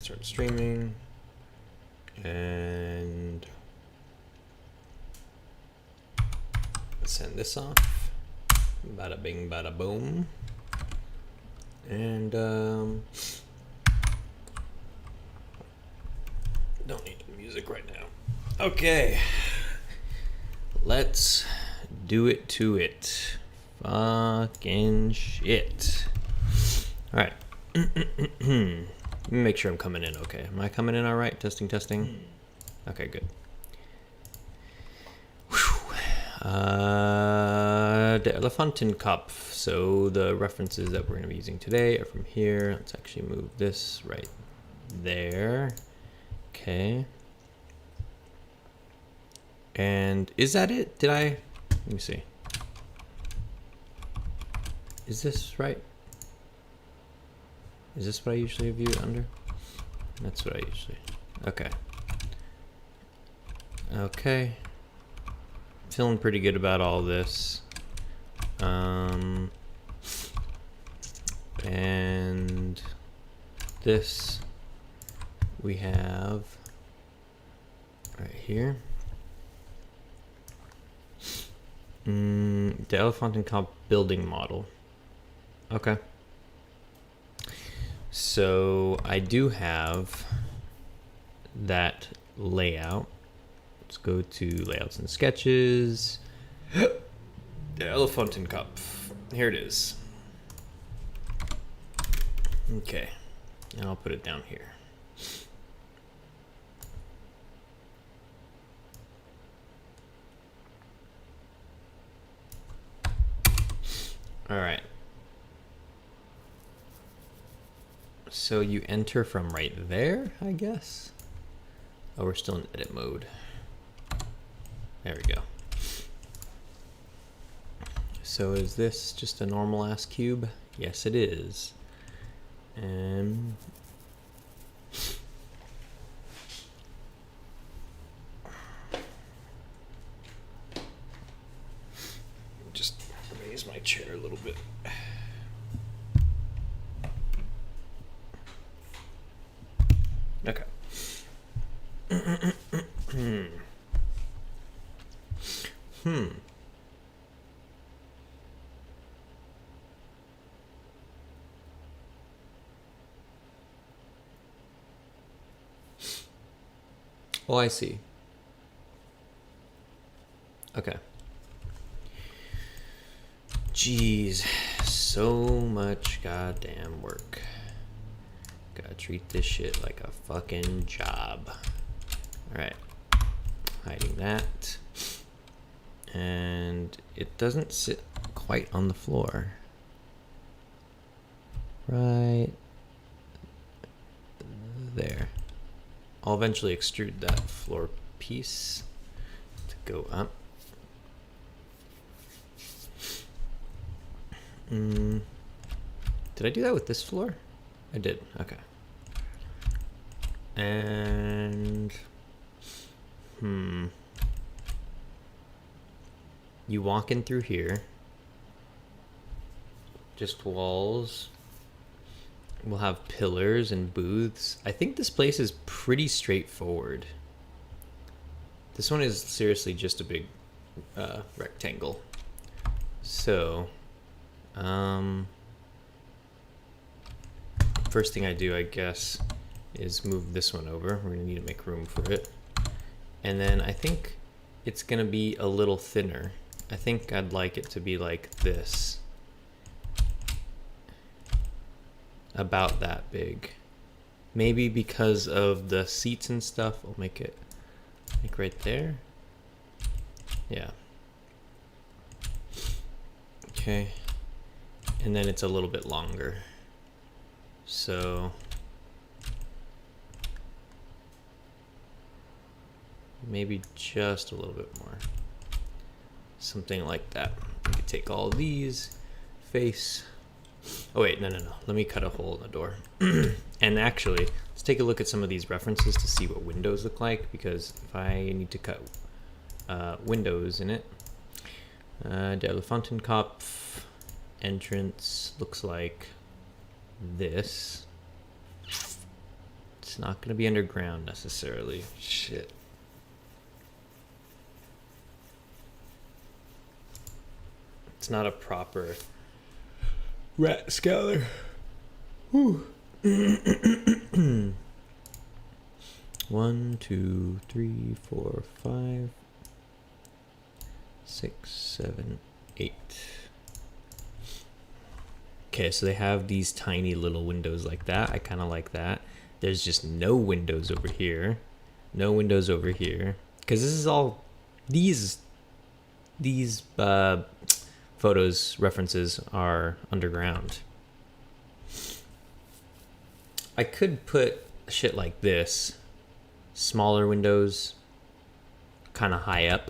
start streaming, and send this off. Bada bing, bada boom. And don't need the music right now. Okay, let's do it to it. Fucking shit. All right. Let me make sure I'm coming in okay. Am I coming in all right? Testing, testing. Okay, good. The Elefantenkopf. So the references that we're going to be using today are from here. Let's actually move this right there. Okay. And is that it? Did I? Let me see. Is this right? Is this what I usually view it under? That's what I usually. Okay. Okay. Feeling pretty good about all this. And this we have right here. The Elefantenkopf building model. Okay. So I do have that layout. Let's go to layouts and sketches. The Elefantenkopf. Here it is. Okay. And I'll put it down here. All right. So you enter from right there, I guess. Oh, we're still in edit mode. There we go. So is this just a normal ass cube? Yes, it is. And just raise my chair a little bit. Okay. Oh, I see. Okay. Jeez, so much goddamn work. Gotta treat this shit like a fucking job. Alright. Hiding that. And it doesn't sit quite on the floor. Right there. I'll eventually extrude that floor piece to go up. Did I do that with this floor? I did. Okay. And you walk in through here. Just walls. We'll have pillars and booths. I think this place is pretty straightforward. This one is seriously just a big rectangle. So, first thing I do, I guess, is move this one over. We're gonna need to make room for it. And then I think it's gonna be a little thinner. I think I'd like it to be like this. About that big. Maybe because of the seats and stuff, I'll make it like right there. Yeah. Okay. And then it's a little bit longer. So maybe just a little bit more. Something like that. We could take all of these, face. Oh wait, no. Let me cut a hole in the door. And actually, let's take a look at some of these references to see what windows look like, because if I need to cut windows in it, the Elefantenkopf entrance looks like this. Let's It's not going to be underground necessarily. Shit. It's not a proper rat scaler. Whew. 1, 2, 3, 4, 5, 6, 7, 8. Okay, so they have these tiny little windows like that. I kind of like that. There's just no windows over here. No windows over here. Because this is all... These photos, references are underground. I could put shit like this. Smaller windows. Kind of high up.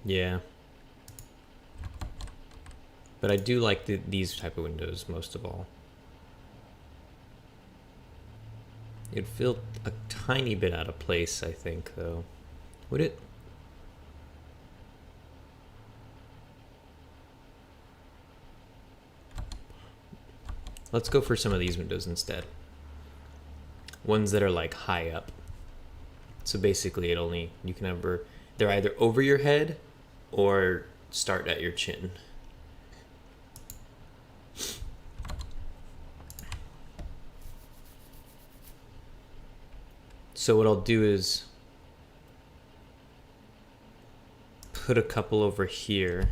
Yeah. But I do like these type of windows most of all. It'd feel a tiny bit out of place, I think, though. Would it? Let's go for some of these windows instead. Ones that are like high up. So basically you can ever, they're either over your head or start at your chin. So what I'll do is put a couple over here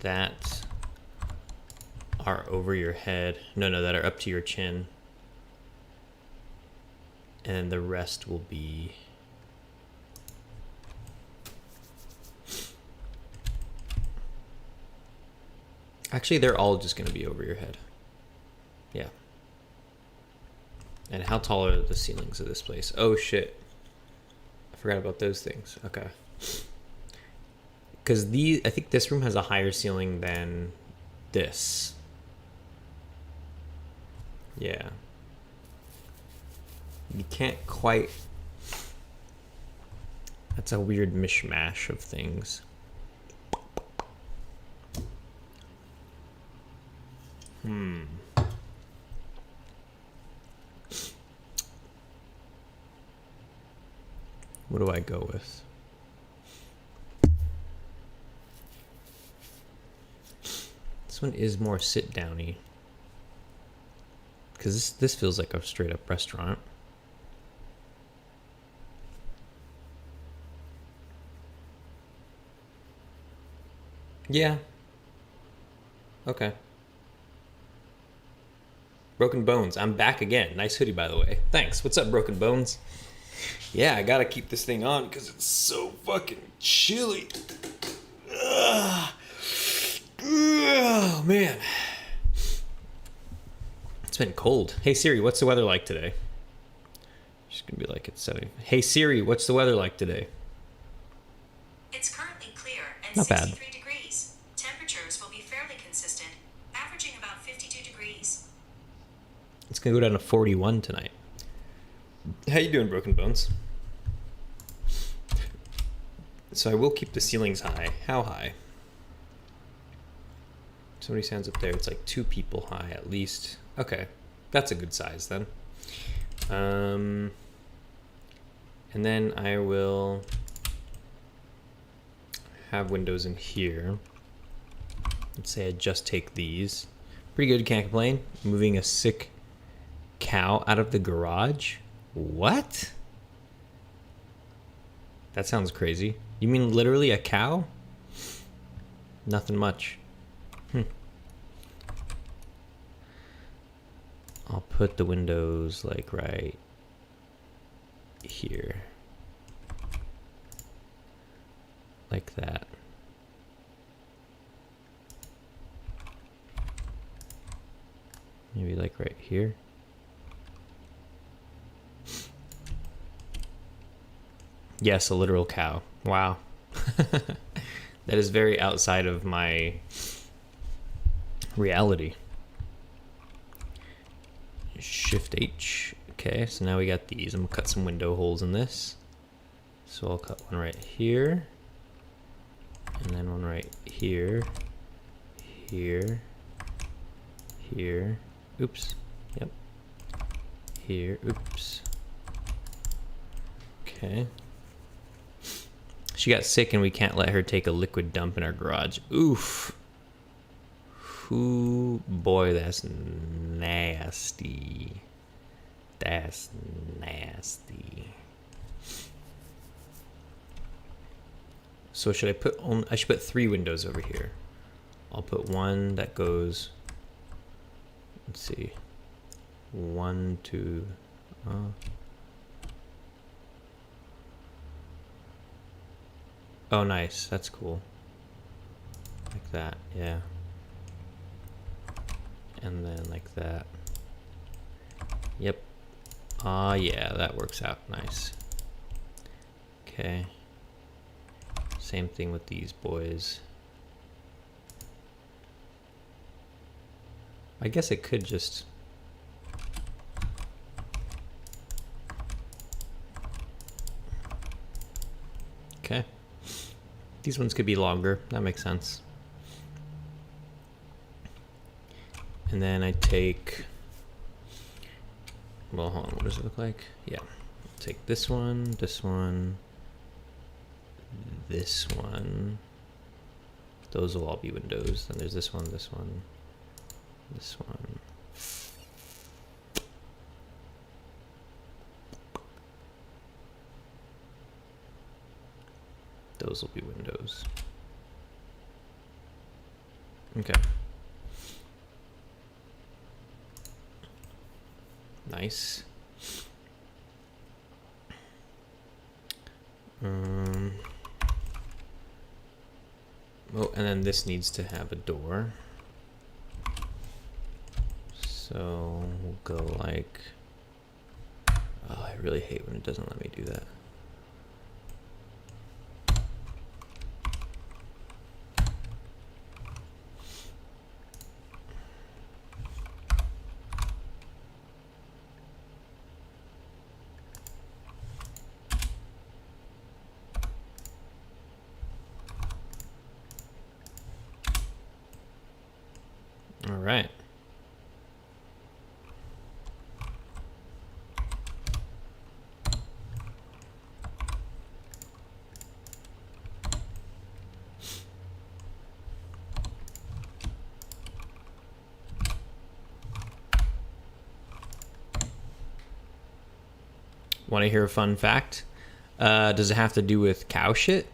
that are over your head. No, that are up to your chin. And the rest will be actually, they're all just going to be over your head. Yeah. And how tall are the ceilings of this place? Oh, shit. I forgot about those things. Okay. Because I think this room has a higher ceiling than this. Yeah. You can't quite... That's a weird mishmash of things. What do I go with? This one is more sit-downy. Because this feels like a straight-up restaurant. Yeah. Okay. Broken Bones, I'm back again. Nice hoodie, by the way. Thanks. What's up, Broken Bones? Yeah, I gotta keep this thing on because it's so fucking chilly. Ugh. Oh, man. It's been cold. Hey, Siri, what's the weather like today? She's gonna be like, it's 70. Hey, Siri, what's the weather like today? It's currently clear and Not 63 bad. degrees. Temperatures will be fairly consistent, averaging about 52 degrees. It's gonna go down to 41 tonight. How you doing, Broken Bones? So I will keep the ceilings high. How high? Somebody stands up there. It's like 2 people high at least. Okay, that's a good size then. And then I will have windows in here. Let's say I just take these. Pretty good, can't complain. Moving a sick cow out of the garage? What? That sounds crazy. You mean literally a cow? Nothing much. I'll put the windows like right here. Like that. Maybe like right here. Yes, a literal cow. Wow. That is very outside of my reality. Shift H. Okay, so now we got these. I'm gonna cut some window holes in this. So I'll cut one right here. And then one right here. here, here, oops, yep, here, oops. Okay. She got sick and we can't let her take a liquid dump in our garage. Oof. Ooh, boy, that's nasty. That's nasty. So should I put on, I should put 3 windows over here. I'll put one that goes, let's see, 1, 2, oh nice, that's cool. Like that, yeah. And then like that. Yep. Ah, yeah, that works out nice. Okay. Same thing with these boys. I guess it could just... Okay. These ones could be longer. That makes sense. And then I take... Well, hold on. What does it look like? Yeah. Take this one, this one, this one. Those will all be windows. Then there's this one, this one, this one. Those will be windows. Okay. Nice. Oh, and then this needs to have a door. So we'll go like, oh, I really hate when it doesn't let me do that. All right. Want to hear a fun fact? Does it have to do with cow shit?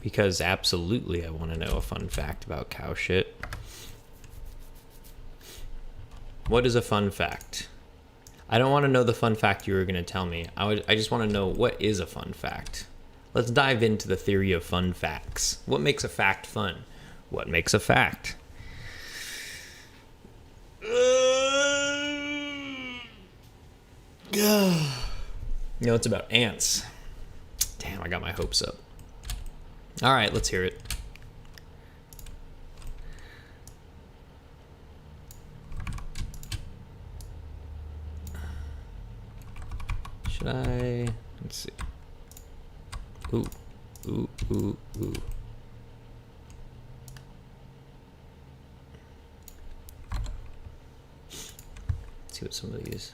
Because absolutely I want to know a fun fact about cow shit. What is a fun fact? I don't want to know the fun fact you were going to tell me. I just want to know, what is a fun fact? Let's dive into the theory of fun facts. What makes a fact fun? What makes a fact? No, it's about ants. Damn, I got my hopes up. All right, let's hear it. Should I? Let's see. Ooh, ooh, ooh, ooh. Let's see what some of these.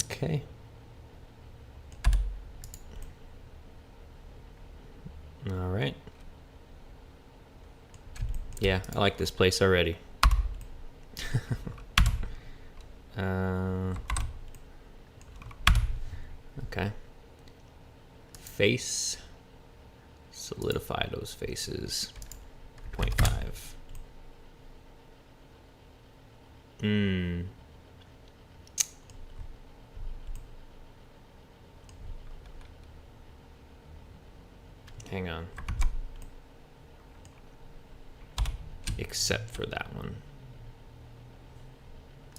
Okay. All right. Yeah, I like this place already. Okay. Face. Solidify those faces. 0.5. Hang on. Except for that one.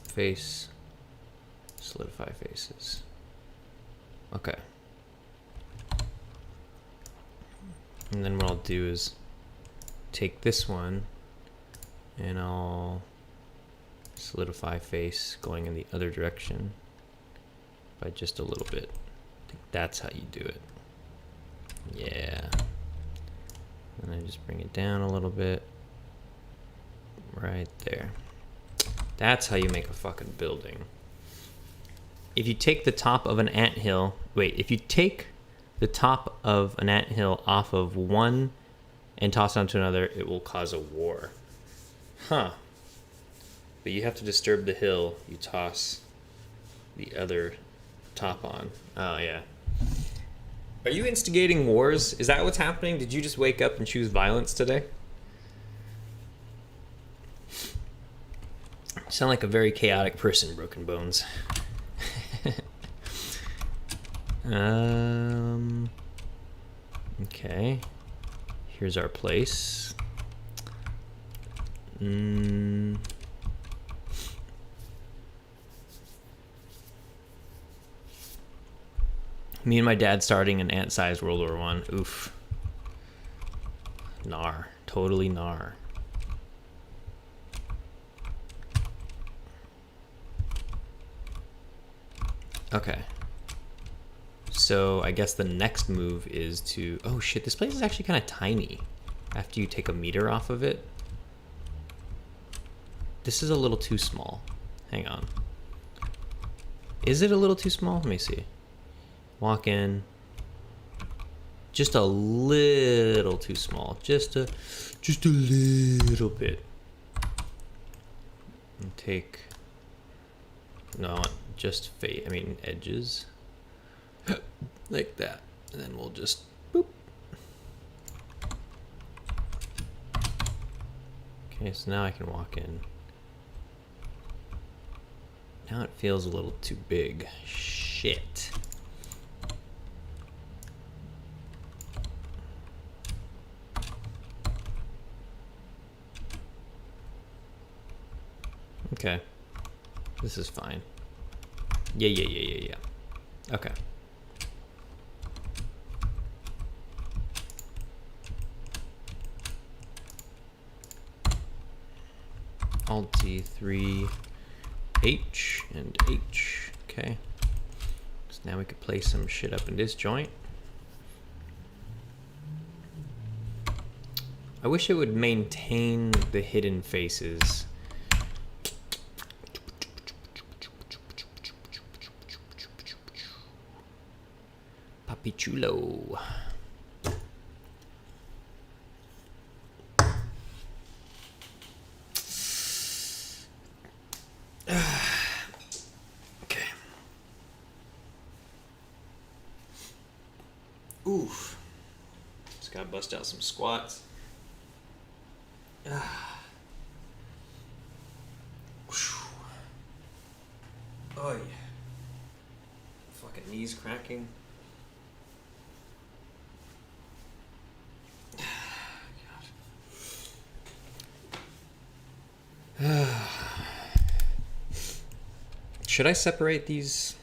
Face. Solidify faces. Okay. And then what I'll do is take this one and I'll solidify face going in the other direction by just a little bit. I think that's how you do it. Yeah. And I just bring it down a little bit. Right there. That's how you make a fucking building. If you take the top of an anthill, if you take the top of an anthill off of one and toss it onto another, it will cause a war. Huh. But you have to disturb the hill you toss the other top on. Oh, yeah. Are you instigating wars? Is that what's happening? Did you just wake up and choose violence today? You sound like a very chaotic person, Broken Bones. Okay. Here's our place. Me and my dad starting an ant-sized World War I. Oof. Nar. Totally nar. Okay. So I guess the next move is to... Oh shit, this place is actually kind of tiny after you take a meter off of it. This is a little too small. Hang on. Is it a little too small? Let me see. Walk in. Just a little too small. Just a little bit. And take... No, just edges. Like that. And then we'll just boop. Okay, so now I can walk in. Now it feels a little too big. Shit. Okay. This is fine. Yeah. Okay. Alt-3, H, and H. Okay. So now we could place some shit up in this joint. I wish it would maintain the hidden faces. Papi chulo. Okay. Oof. Just gotta bust out some squats. Oh yeah. Fucking knees cracking. Should I separate these?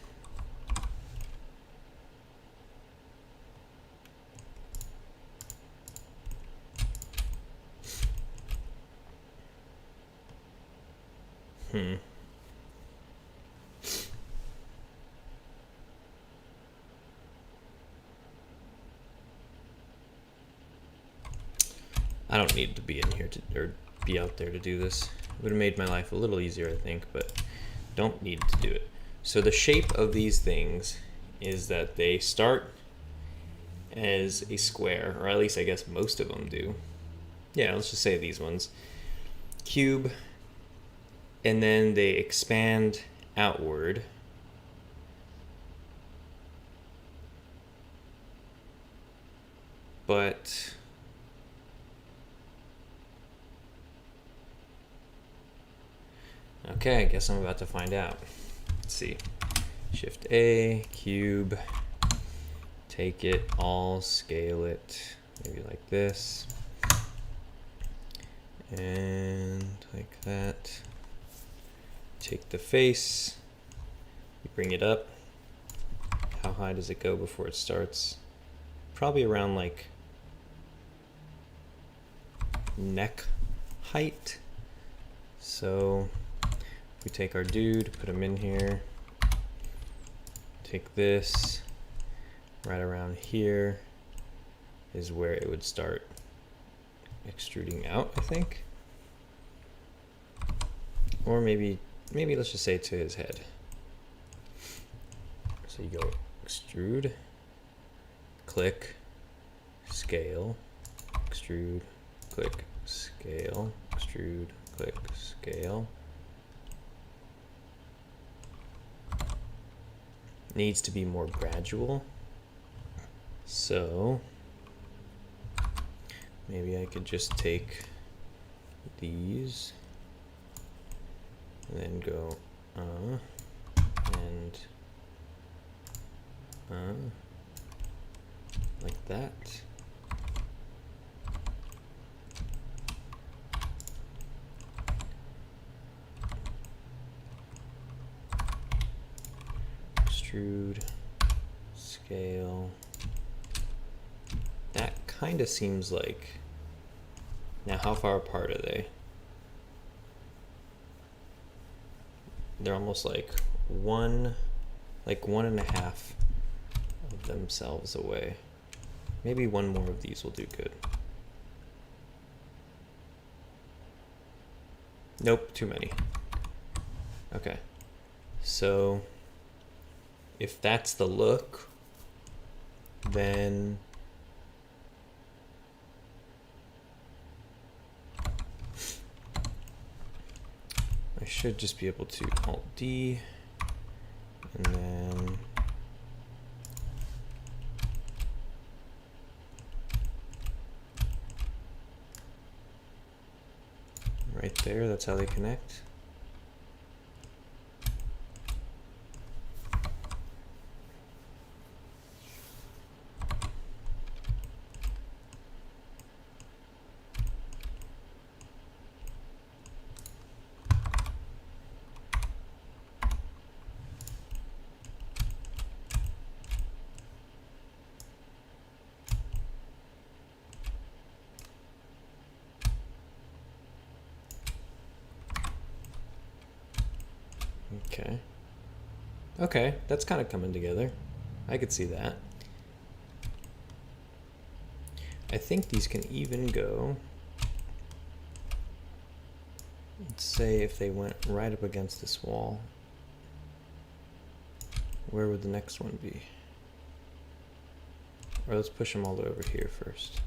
I don't need to be in here or be out there to do this. It would have made my life a little easier, I think, but don't need to do it. So the shape of these things is that they start as a square, or at least I guess most of them do. Yeah, let's just say these ones. Cube, and then they expand outward. But okay, I guess I'm about to find out. Let's see. Shift A, cube, take it, all scale it, maybe like this. And like that. Take the face, you bring it up. How high does it go before it starts? Probably around like neck height. So If we take our dude, put him in here, take this, right around here is where it would start extruding out, I think. Or maybe let's just say to his head. So you go extrude, click, scale, extrude, click, scale, extrude, click, scale. Needs to be more gradual. So maybe I could just take these and then go and like that. Extrude, scale. That kind of seems like, now how far apart are they? They're almost like one and a half of themselves away. Maybe one more of these will do good. Nope, too many. Okay, so if that's the look, then I should just be able to Alt D and then right there, that's how they connect. Okay. Okay, that's kind of coming together. I could see that. I think these can even go, let's say if they went right up against this wall, where would the next one be? Or let's push them all the way over here first.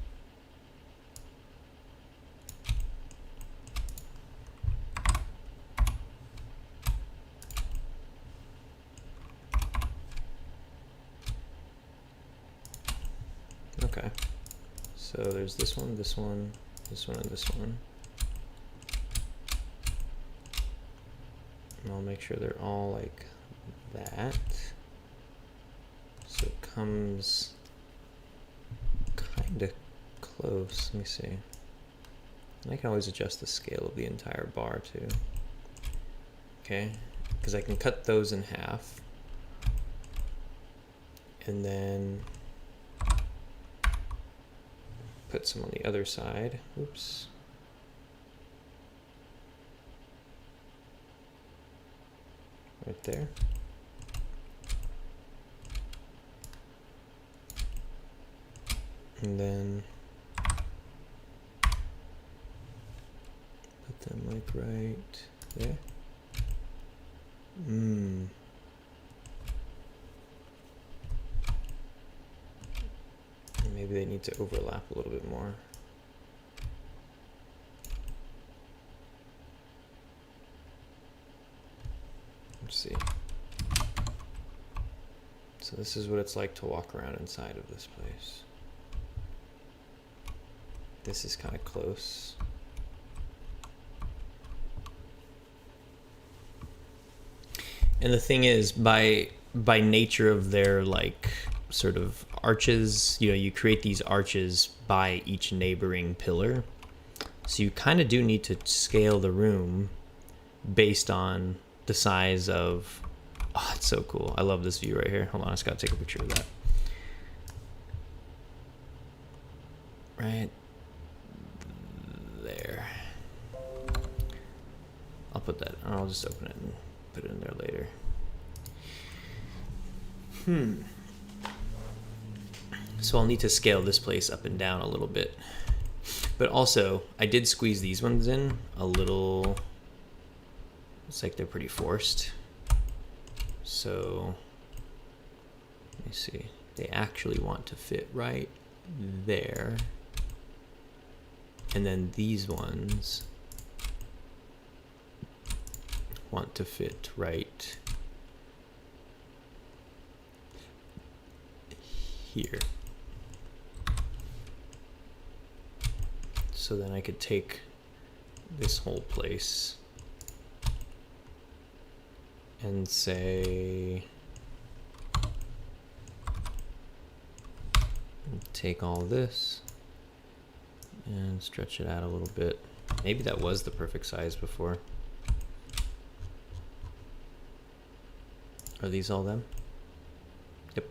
Okay, so there's this one, this one, this one, and this one. And I'll make sure they're all like that. So it comes kind of close. Let me see. And I can always adjust the scale of the entire bar too. Okay, because I can cut those in half. And then put some on the other side. Oops. Right there. And then put them like right there. Maybe they need to overlap a little bit more. Let's see. So this is what it's like to walk around inside of this place. This is kind of close. And the thing is, by nature of their like sort of arches, you know, you create these arches by each neighboring pillar. So you kind of do need to scale the room based on the size of, oh, it's so cool. I love this view right here. Hold on, I just gotta take a picture of that. Right there. I'll put that, I'll just open it and put it in there later. So I'll need to scale this place up and down a little bit. But also, I did squeeze these ones in a little. It's like they're pretty forced. So, let me see. They actually want to fit right there. And then these ones want to fit right here. So then I could take this whole place and say, take all this and stretch it out a little bit. Maybe that was the perfect size before. Are these all them? Yep.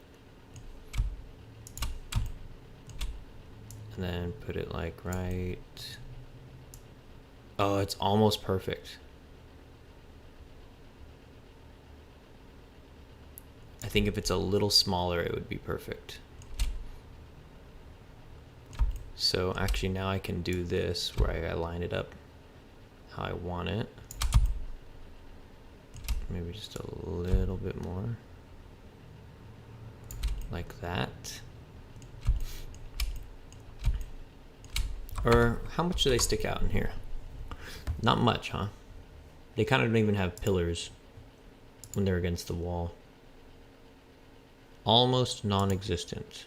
And then put it like right. Oh, it's almost perfect. I think if it's a little smaller, it would be perfect. So actually now I can do this where I line it up how I want it. Maybe just a little bit more. Like that. Or how much do they stick out in here? Not much, huh? They kind of don't even have pillars when they're against the wall. Almost non-existent.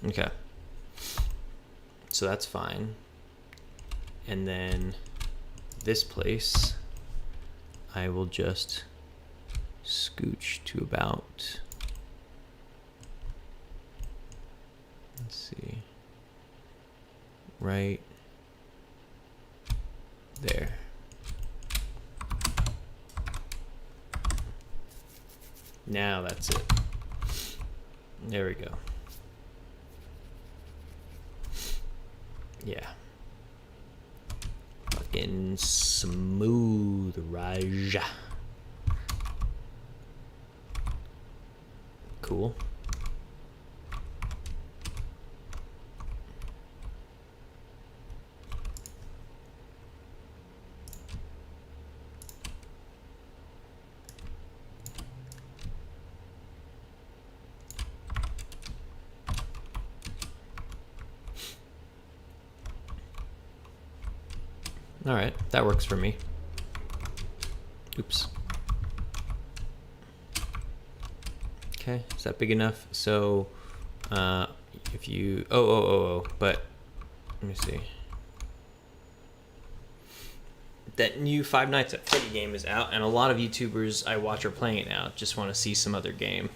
Okay. So that's fine. And then this place, I will just scooch to about, let's see, right there. Now that's it. There we go. Yeah. Fucking smooth, Raj. Cool. All right, that works for me. Oops. Okay, is that big enough? So, if you, but let me see. That new Five Nights at Freddy game is out, and a lot of YouTubers I watch are playing it now. Just want to see some other game.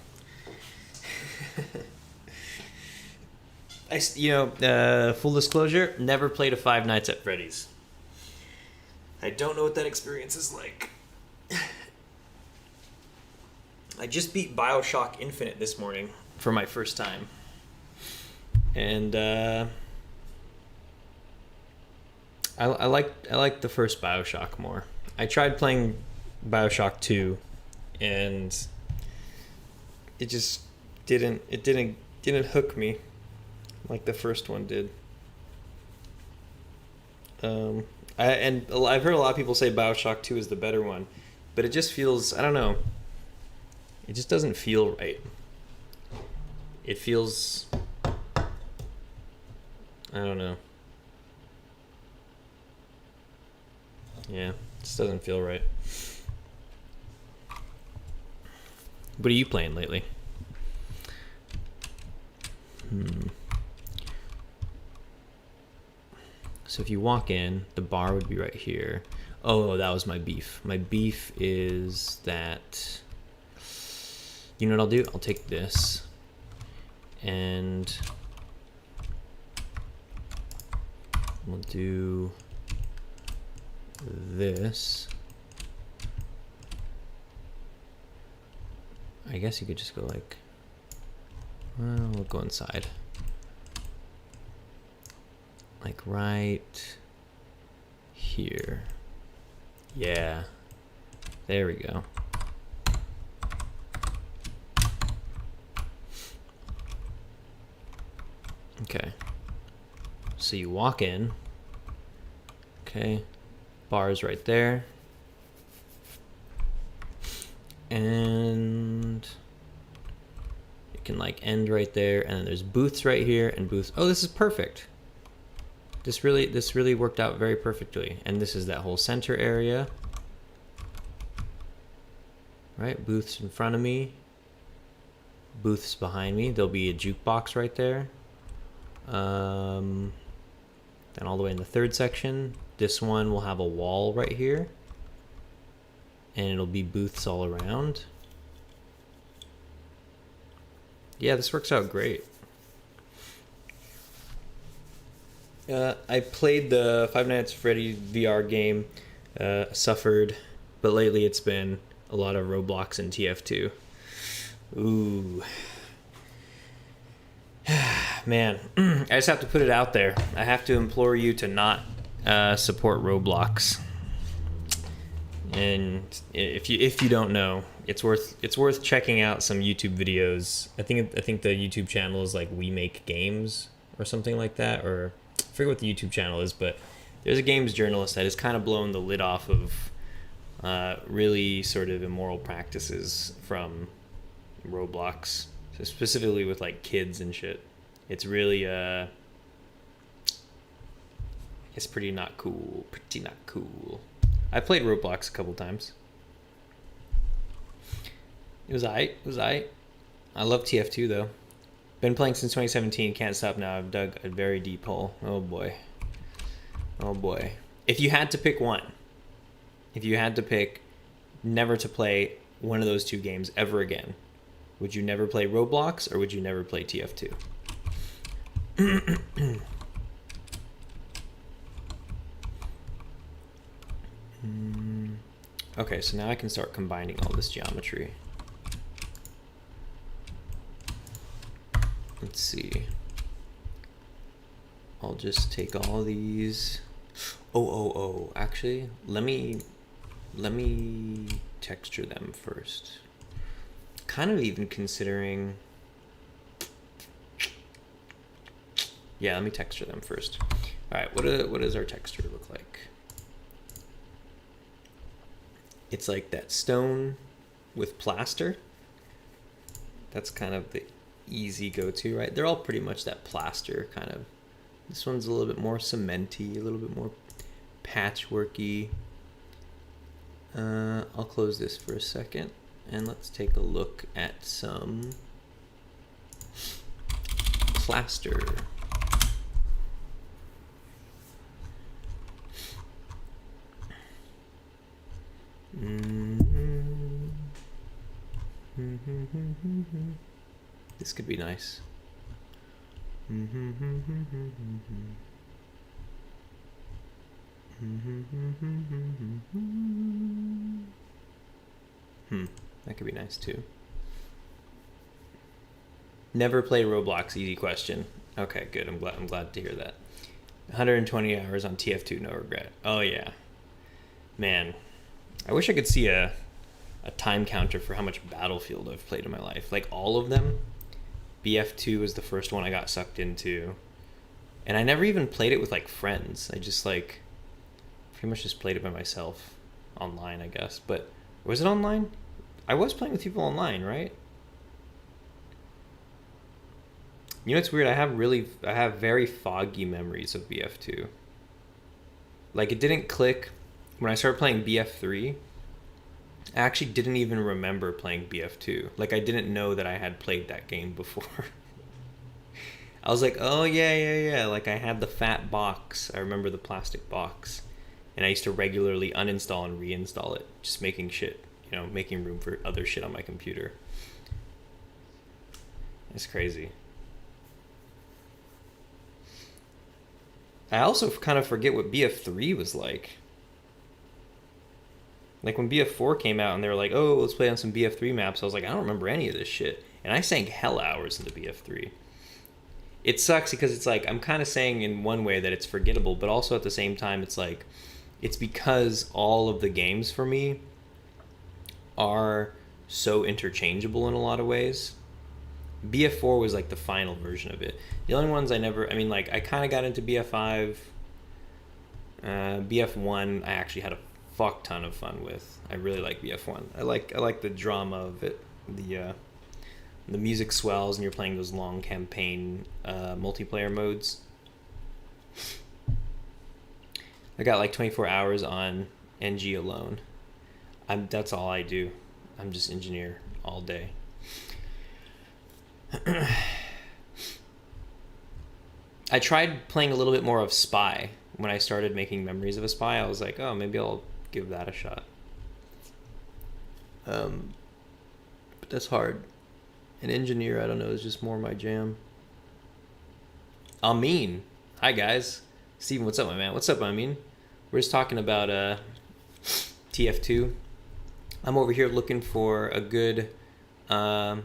Full disclosure, never played a Five Nights at Freddy's. I don't know what that experience is like. I just beat BioShock Infinite this morning for my first time. And I like the first BioShock more. I tried playing BioShock 2 and it just didn't hook me like the first one did. I've heard a lot of people say BioShock 2 is the better one, but it just feels, I don't know, it just doesn't feel right. It feels, I don't know. Yeah, it just doesn't feel right. What are you playing lately? So if you walk in, the bar would be right here. Oh, that was my beef. My beef is that, you know what I'll do? I'll take this and we'll do this. I guess you could just go like, well, we'll go inside. Like right here. Yeah. There we go. Okay. So you walk in. Okay. Bars right there. And it can like end right there, and then there's booths right here and booths. Oh, this is perfect. This really worked out very perfectly. And this is that whole center area. Right, booths in front of me. Booths behind me. There'll be a jukebox right there. Then all the way in the third section, this one will have a wall right here. And it'll be booths all around. Yeah, this works out great. I played the Five Nights at Freddy's VR game, suffered, but lately it's been a lot of Roblox and TF2. Ooh. Man, I just have to put it out there. I have to implore you to not support Roblox. And if you don't know, it's worth checking out some YouTube videos. I think the YouTube channel is like We Make Games or something like that, or I forget what the YouTube channel is, but there's a games journalist that has kind of blown the lid off of really sort of immoral practices from Roblox, so specifically with like kids and shit. It's really it's pretty not cool. I played Roblox a couple times. It was aight. I love TF2 though. Been playing since 2017. Can't stop now. I've dug a very deep hole. Oh boy. If you had to pick one, never to play one of those two games ever again, would you never play Roblox or would you never play TF2? Okay, so now I can start combining all this geometry. Let's see. I'll just take all these. Oh. Actually, let me texture them first. Kind of even considering. Yeah, let me texture them first. All right, what does our texture look like? It's like that stone with plaster. That's kind of the easy go-to, right? They're all pretty much that plaster kind of. This one's a little bit more cementy, a little bit more patchworky. I'll close this for a second and let's take a look at some plaster. This could be nice. That could be nice too. Never played Roblox, easy question. Okay, good. I'm glad to hear that. 120 hours on TF2, no regret. Oh yeah. Man, I wish I could see a time counter for how much Battlefield I've played in my life. Like all of them. BF2 was the first one I got sucked into. And I never even played it with like friends. I just like pretty much just played it by myself online, I guess. But was it online? I was playing with people online, right? You know, it's weird. I have very foggy memories of BF2. Like it didn't click when I started playing BF3. I actually didn't even remember playing BF2. Like I didn't know that I had played that game before. I was like, oh yeah. Like I had the fat box. I remember the plastic box. And I used to regularly uninstall and reinstall it. Just making shit, making room for other shit on my computer. It's crazy. I also kind of forget what BF3 was like. Like when BF4 came out and they were like, oh, let's play on some BF3 maps. I was like, I don't remember any of this shit. And I sank hell hours into BF3. it sucks because it's like I'm kind of saying in one way that it's forgettable, but also at the same time it's like it's because all of the games for me are so interchangeable in a lot of ways. BF4 was like the final version of it. The only ones I mean, like I kind of got into BF5. BF1 I actually had a fuck ton of fun with. I really like BF1. I like the drama of it. The music swells and you're playing those long campaign multiplayer modes. I got like 24 hours on NG alone. That's all I do. I'm just engineer all day. I tried playing a little bit more of Spy. When I started making memories of a Spy, I was like, oh, maybe I'll give that a shot. But that's hard. An engineer, I don't know, is just more my jam. Amin. Hi, guys. Steven, what's up, my man? What's up, Amin? We're just talking about TF2. I'm over here looking for a good, whatchamacallit,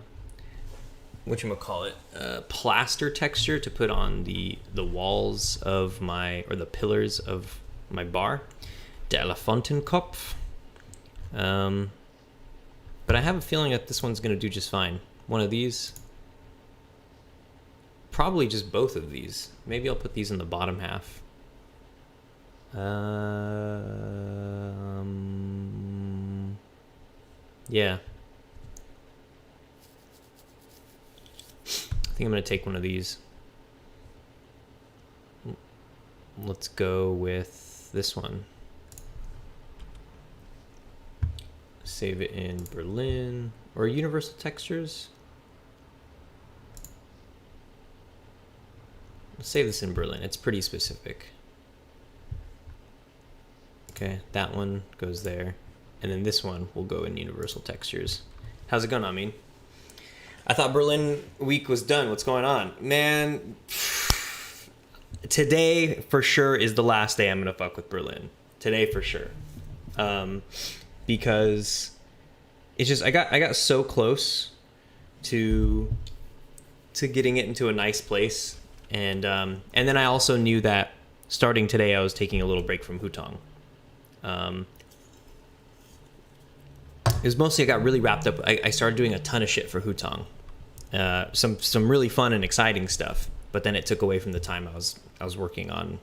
plaster texture to put on the walls of or the pillars of my bar. Der Elefantenkopf. But I have a feeling that this one's going to do just fine. One of these. Probably just both of these. Maybe I'll put these in the bottom half. Yeah. I think I'm going to take one of these. Let's go with this one. Save it in Berlin or Universal Textures. Let's save this in Berlin. It's pretty specific. Okay, that one goes there. And then this one will go in Universal Textures. How's it going, Amin? I thought Berlin week was done. What's going on? Man, today for sure is the last day I'm going to fuck with Berlin. Today for sure. Because it's just I got so close to getting it into a nice place. And then I also knew that starting today I was taking a little break from Hutong. It was mostly I got really wrapped up. I started doing a ton of shit for Hutong. Some really fun and exciting stuff, but then it took away from the time I was working on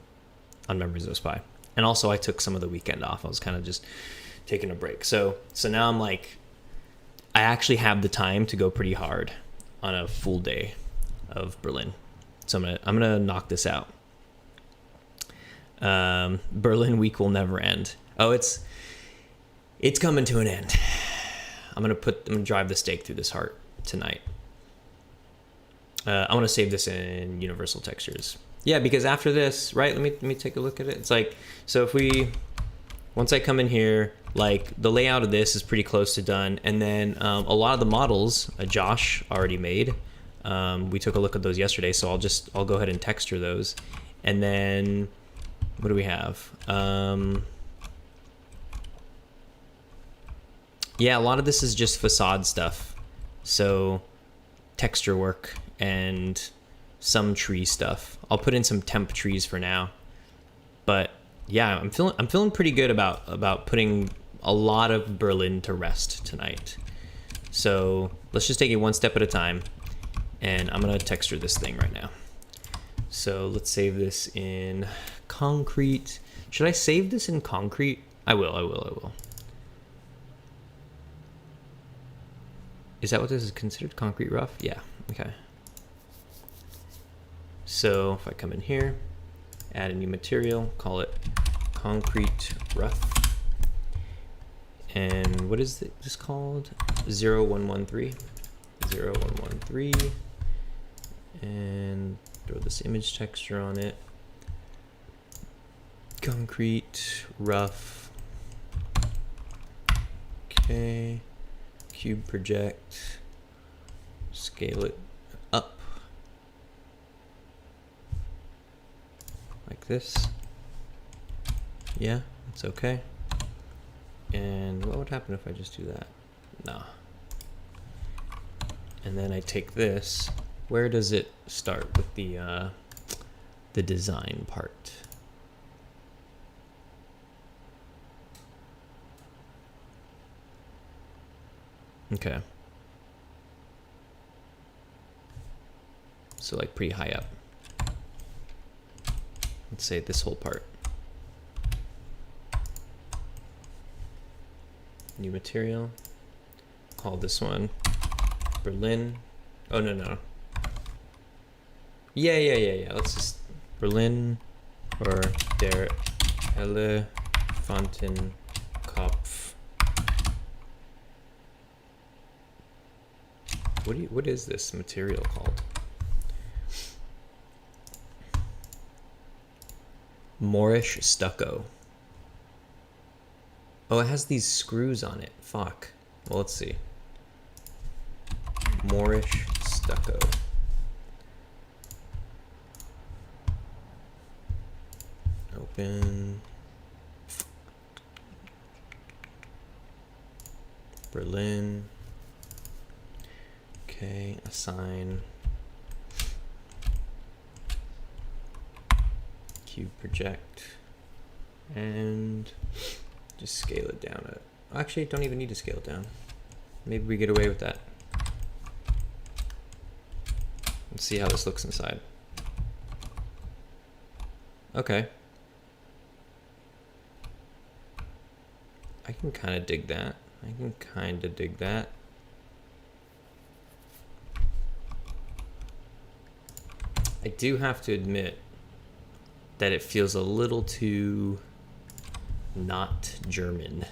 Memories of a Spy. And also I took some of the weekend off. I was kind of just taking a break. So now I'm like, I actually have the time to go pretty hard on a full day of Berlin. So I'm gonna knock this out. Berlin week will never end. Oh, it's coming to an end. I'm gonna drive the stake through this heart tonight. I want to save this in Universal Textures. Yeah, because after this, right? Let me take a look at it. It's like, so once I come in here, like the layout of this is pretty close to done, and then a lot of the models Josh already made. We took a look at those yesterday, so I'll go ahead and texture those, and then what do we have? Yeah, a lot of this is just facade stuff, so texture work and some tree stuff. I'll put in some temp trees for now, but yeah, I'm feeling pretty good about putting a lot of Berlin to rest tonight. So let's just take it one step at a time, and I'm gonna texture this thing right now. So let's save this in concrete. Should I save this in concrete? I will. Is that what this is considered? Concrete rough? Yeah, okay. So if I come in here, add a new material, call it concrete rough. And what is this called? 0113. 0113. And throw this image texture on it. Concrete rough. Okay. Cube project. Scale it up. Like this. Yeah, it's okay. And what would happen if I just do that? No. And then I take this Where does it start with the design part? Okay. So like pretty high up. Let's say this whole part. New material. Call this one Berlin. Oh, no. Yeah. Let's just Berlin or der Elefantenkopf. What is this material called? Moorish stucco. Oh, it has these screws on it. Fuck. Well, let's see. Moorish stucco. Open. Berlin. Okay, assign. Cube project. And just scale it down. Actually, don't even need to scale it down. Maybe we get away with that. Let's see how this looks inside. Okay. I can kind of dig that. I do have to admit that it feels a little too not German.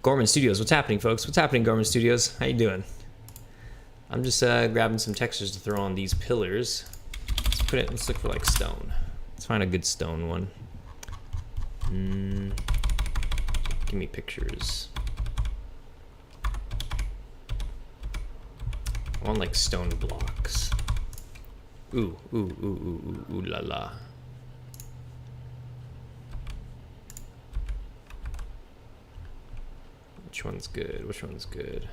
Gorman Studios, what's happening, folks? What's happening, Gorman Studios? How you doing? I'm just grabbing some textures to throw on these pillars. Let's look for like stone. Let's find a good stone one. Give me pictures. I want like stone blocks. Ooh la la. Which one's good?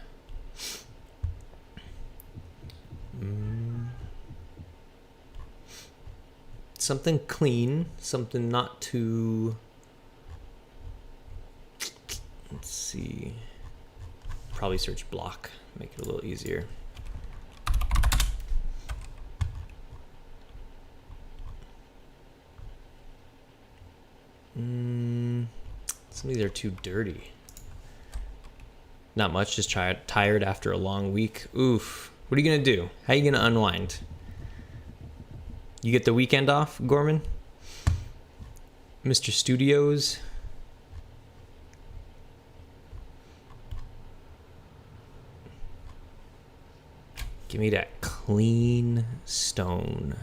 Something clean, something not too... Let's see. Probably search block, make it a little easier. Some of these are too dirty. Not much, just tired after a long week. Oof. What are you gonna do? How are you gonna unwind? You get the weekend off, Gorman? Mr. Studios? Give me that clean stone.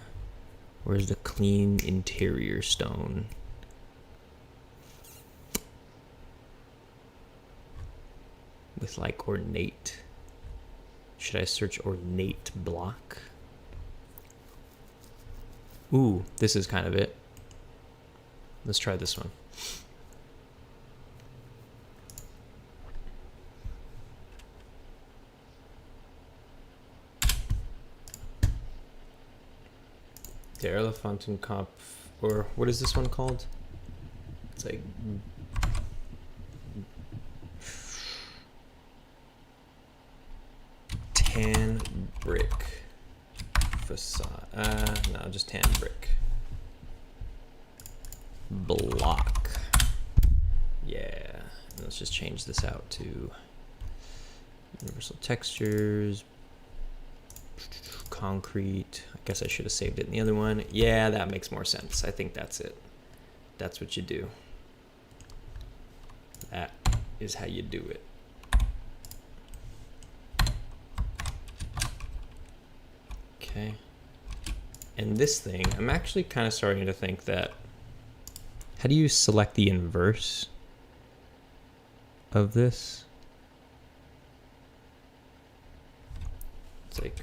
Where's the clean interior stone? With like ornate. Should I search ornate block? Ooh, this is kind of it. Let's try this one. Der Elefantenkopf, or what is this one called? It's like tan brick facade. No, just tan brick block. Yeah, and let's just change this out to universal textures, concrete. I guess I should have saved it in the other one. Yeah, that makes more sense. I think that's it. That's what you do. That is how you do it. Okay. And this thing, I'm actually kind of starting to think that, how do you select the inverse of this? It's like,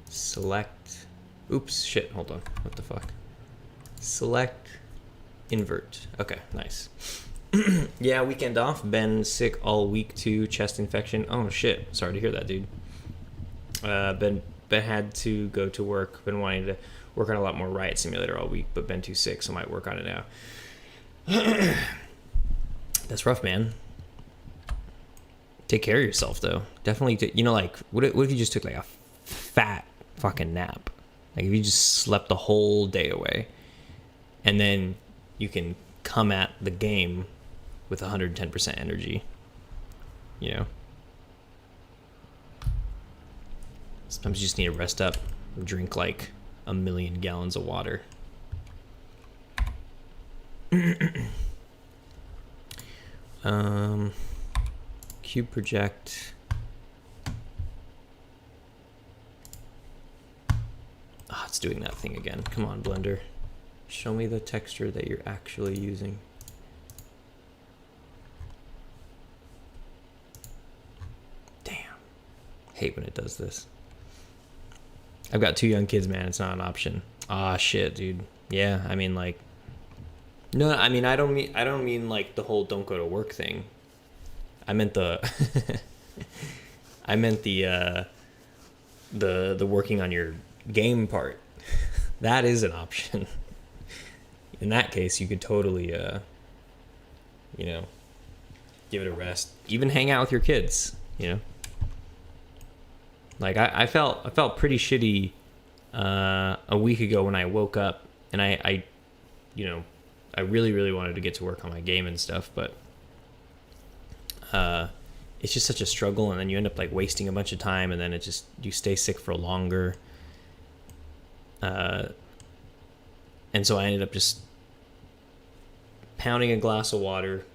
select, oops, shit, hold on, what the fuck? Select, invert, okay, nice. Yeah, weekend off. Been sick all week too. Chest infection. Oh shit. Sorry to hear that, dude. Been had to go to work. Been wanting to work on a lot more Riot Simulator all week, but been too sick, so I might work on it now. That's rough, man. Take care of yourself, though. Definitely, you know, like, what if you just took like a fat fucking nap? Like, if you just slept the whole day away, and then you can come at the game with 110% energy, you know? Sometimes you just need to rest up, drink like 1,000,000 gallons of water. Cube project. Ah, it's doing that thing again. Come on, Blender. Show me the texture that you're actually using. Damn. Hate when it does this. I've got 2 young kids, man. It's not an option. Ah, shit, dude. Yeah, I mean, like, no, I mean, I don't mean like the whole don't go to work thing. I meant the, I meant the working on your game part. That is an option. In that case, you could totally, you know, give it a rest. Even hang out with your kids, you know. Like I felt pretty shitty a week ago when I woke up and I you know, I really wanted to get to work on my game and stuff, but it's just such a struggle, and then you end up like wasting a bunch of time, and then it just, you stay sick for longer. And so I ended up just pounding a glass of water,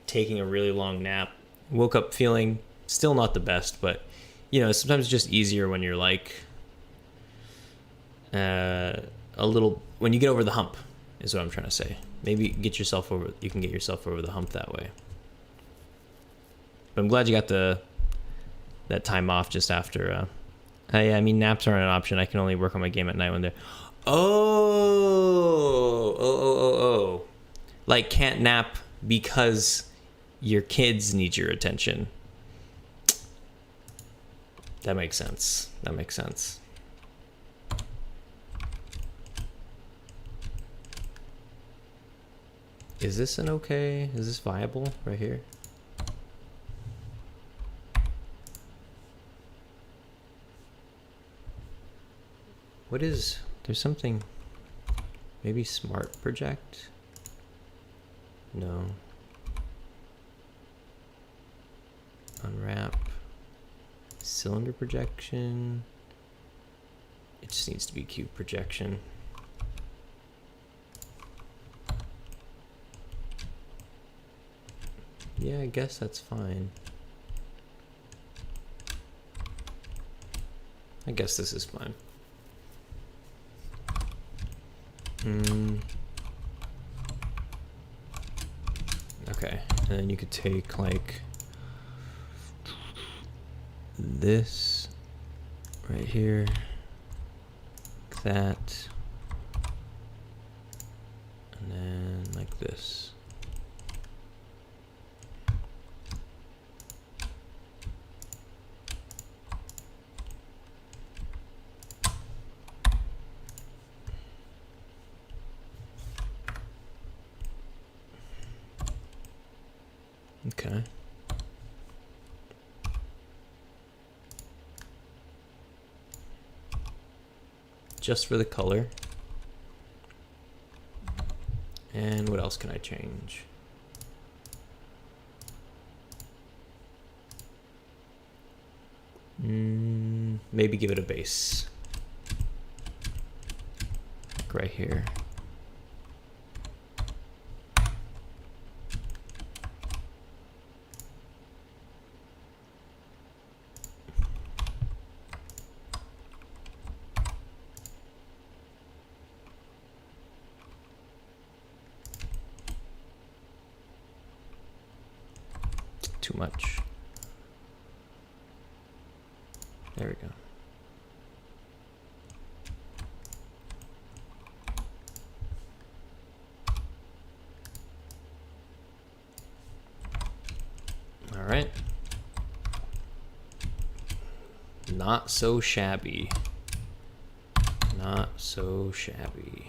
taking a really long nap, woke up feeling still not the best, but you know, sometimes it's just easier when you're like a little, when you get over the hump is what I'm trying to say. Maybe you can get yourself over the hump that way. But I'm glad you got that time off just after. I mean, naps aren't an option. I can only work on my game at night when they're. Oh. Like, can't nap because your kids need your attention. That makes sense. Is this is this viable right here? There's something, maybe smart project? No. Unwrap. Cylinder projection. It just needs to be cube projection. Yeah, I guess that's fine. I guess this is fine. Okay, and then you could take like this right here, like that, and then like this. Okay. Just for the color. And what else can I change? Maybe give it a base. Like right here. Too much. There we go. Not so shabby. Not so shabby.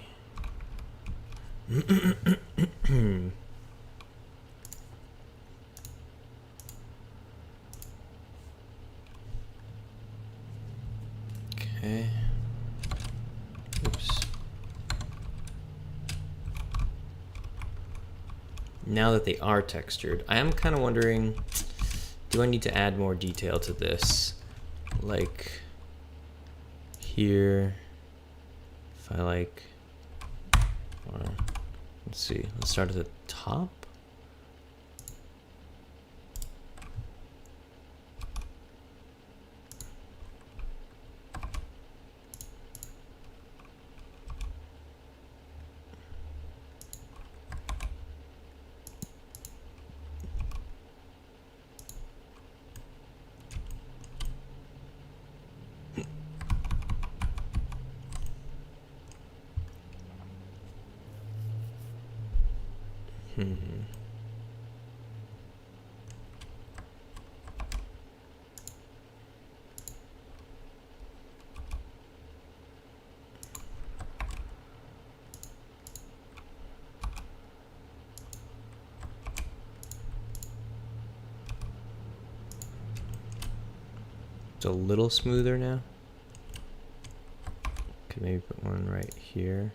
Okay. Oops. Now that they are textured, I am kind of wondering, do I need to add more detail to this? Like here, if I like, let's see, let's start at the top. It's a little smoother now. Could maybe put one right here.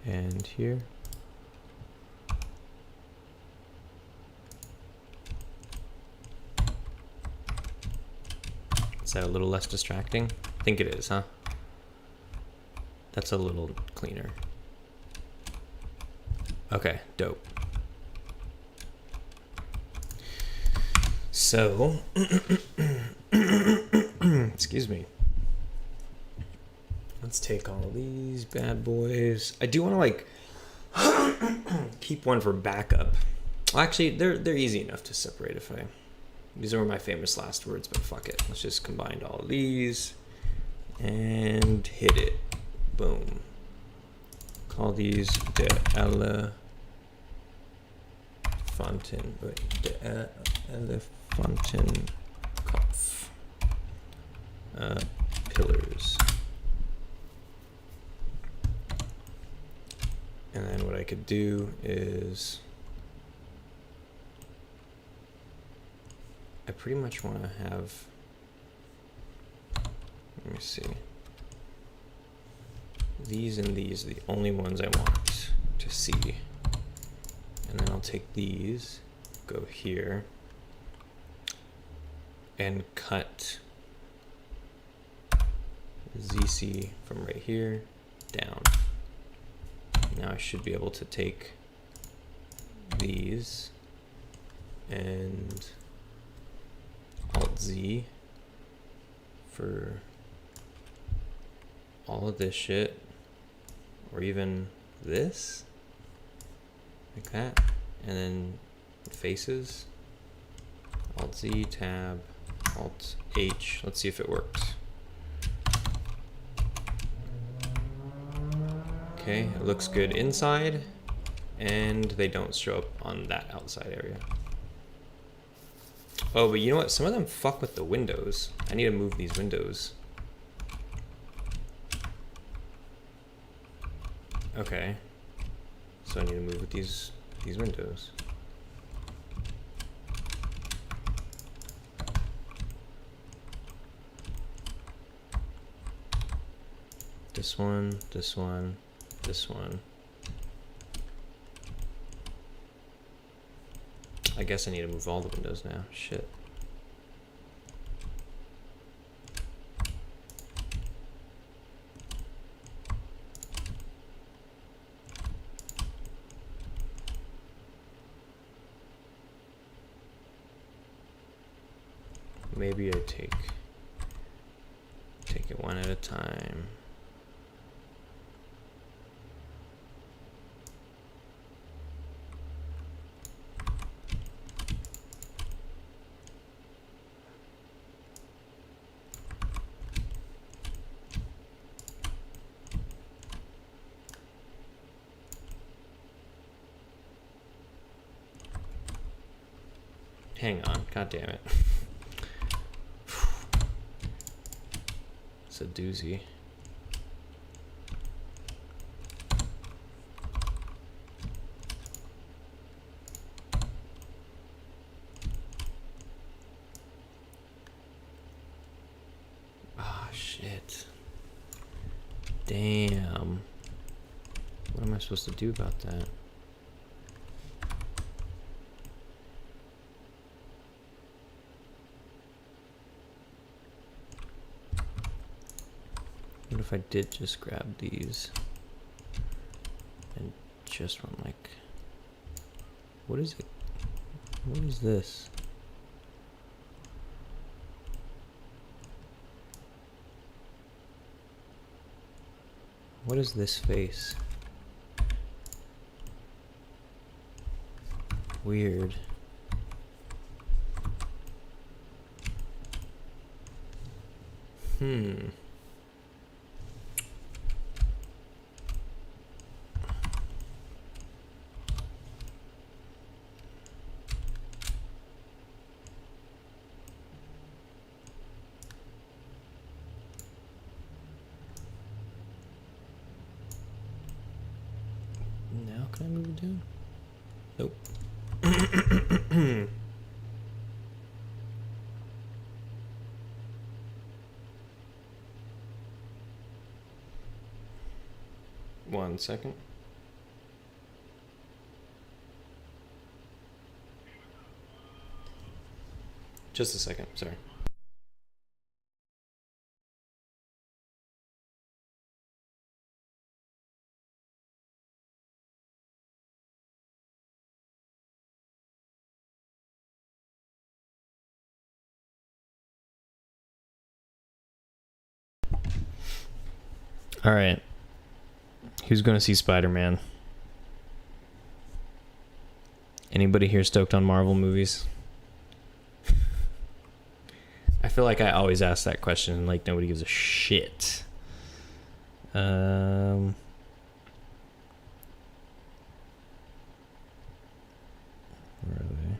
And here. Is that a little less distracting? I think it is, huh? That's a little cleaner. Okay, dope. So, excuse me. Let's take all these bad boys. I do want to like keep one for backup. Well, actually, they're easy enough to separate if I. These are my famous last words, but fuck it. Let's just combine all of these and hit it. Boom. Call these de Elefanten, but de Elefantenkopf. Pillars. And then what I could do is I pretty much want to have, let me see, these and these are the only ones I want to see. And then I'll take these, go here, and cut ZC from right here down. Now I should be able to take these and Alt Z for all of this shit, or even this, like that, and then faces, Alt Z, Tab, Alt H. Let's see if it works. Okay, it looks good inside, and they don't show up on that outside area. Oh, but you know what? Some of them fuck with the windows. I need to move these windows. Okay. So I need to move with these windows. This one, this one, this one. I guess I need to move all the windows now. Shit. Maybe I take it one at a time. hang on. God damn it. It's a doozy. Ah, shit. Damn. What am I supposed to do about that? What if I did just grab these and just run like, what is it? What is this? What is this face? Weird. Now can I move it down? Nope. One second. Just a second, sorry. All right. Who's going to see Spider-Man? Anybody here stoked on Marvel movies? I feel like I always ask that question and like nobody gives a shit. Where are they?